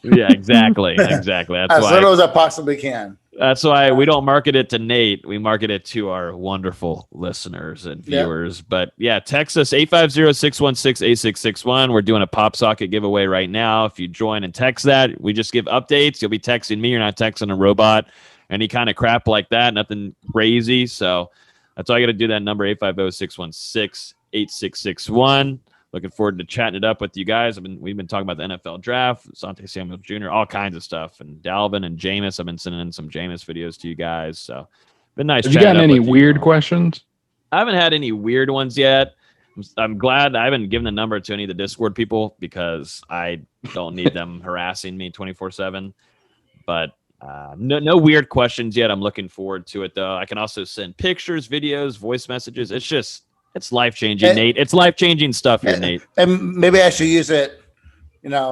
Yeah, exactly. Exactly. That's as why little as I possibly can. That's why we don't market it to Nate. We market it to our wonderful listeners and viewers. Yep. But yeah, text us 850-616-8661. We're doing a pop socket giveaway right now. If you join and text that, we just give updates. You'll be texting me. You're not texting a robot. Any kind of crap like that. Nothing crazy. So that's all you got to do. That number 850-616-8661. Looking forward to chatting it up with you guys. We've been talking about the NFL draft, Asante Samuel Jr., all kinds of stuff, and Dalvin and Jameis. I've been sending in some Jameis videos to you guys. So, been nice. Have you gotten any weird questions? I haven't had any weird ones yet. I'm glad I haven't given the number to any of the Discord people, because I don't need them harassing me 24/7. But no weird questions yet. I'm looking forward to it though. I can also send pictures, videos, voice messages. It's life-changing, Nate. It's life-changing stuff here, Nate. And maybe I should use it, during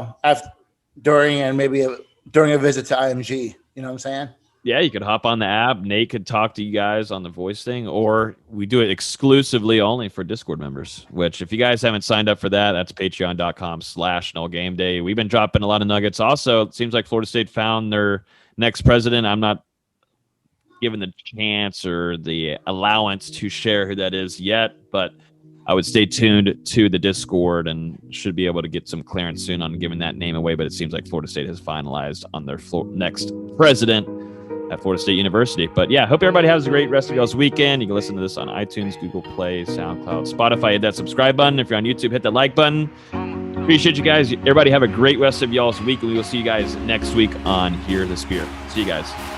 a visit to IMG. You know what I'm saying? Yeah, you could hop on the app. Nate could talk to you guys on the voice thing, or we do it exclusively only for Discord members, which if you guys haven't signed up for that, that's patreon.com/NoleGameDay. We've been dropping a lot of nuggets. Also, it seems like Florida State found their next president. I'm not given the chance or the allowance to share who that is yet, but I would stay tuned to the Discord and should be able to get some clearance soon on giving that name away. But it seems like Florida State has finalized on their next president at Florida State University. But yeah, hope everybody has a great rest of y'all's weekend. You can listen to this on iTunes, Google Play, SoundCloud, Spotify. Hit that subscribe button. If you're on YouTube, hit that like button. Appreciate you guys. Everybody have a great rest of y'all's week. We will see you guys next week on Hear the Spear. See you guys.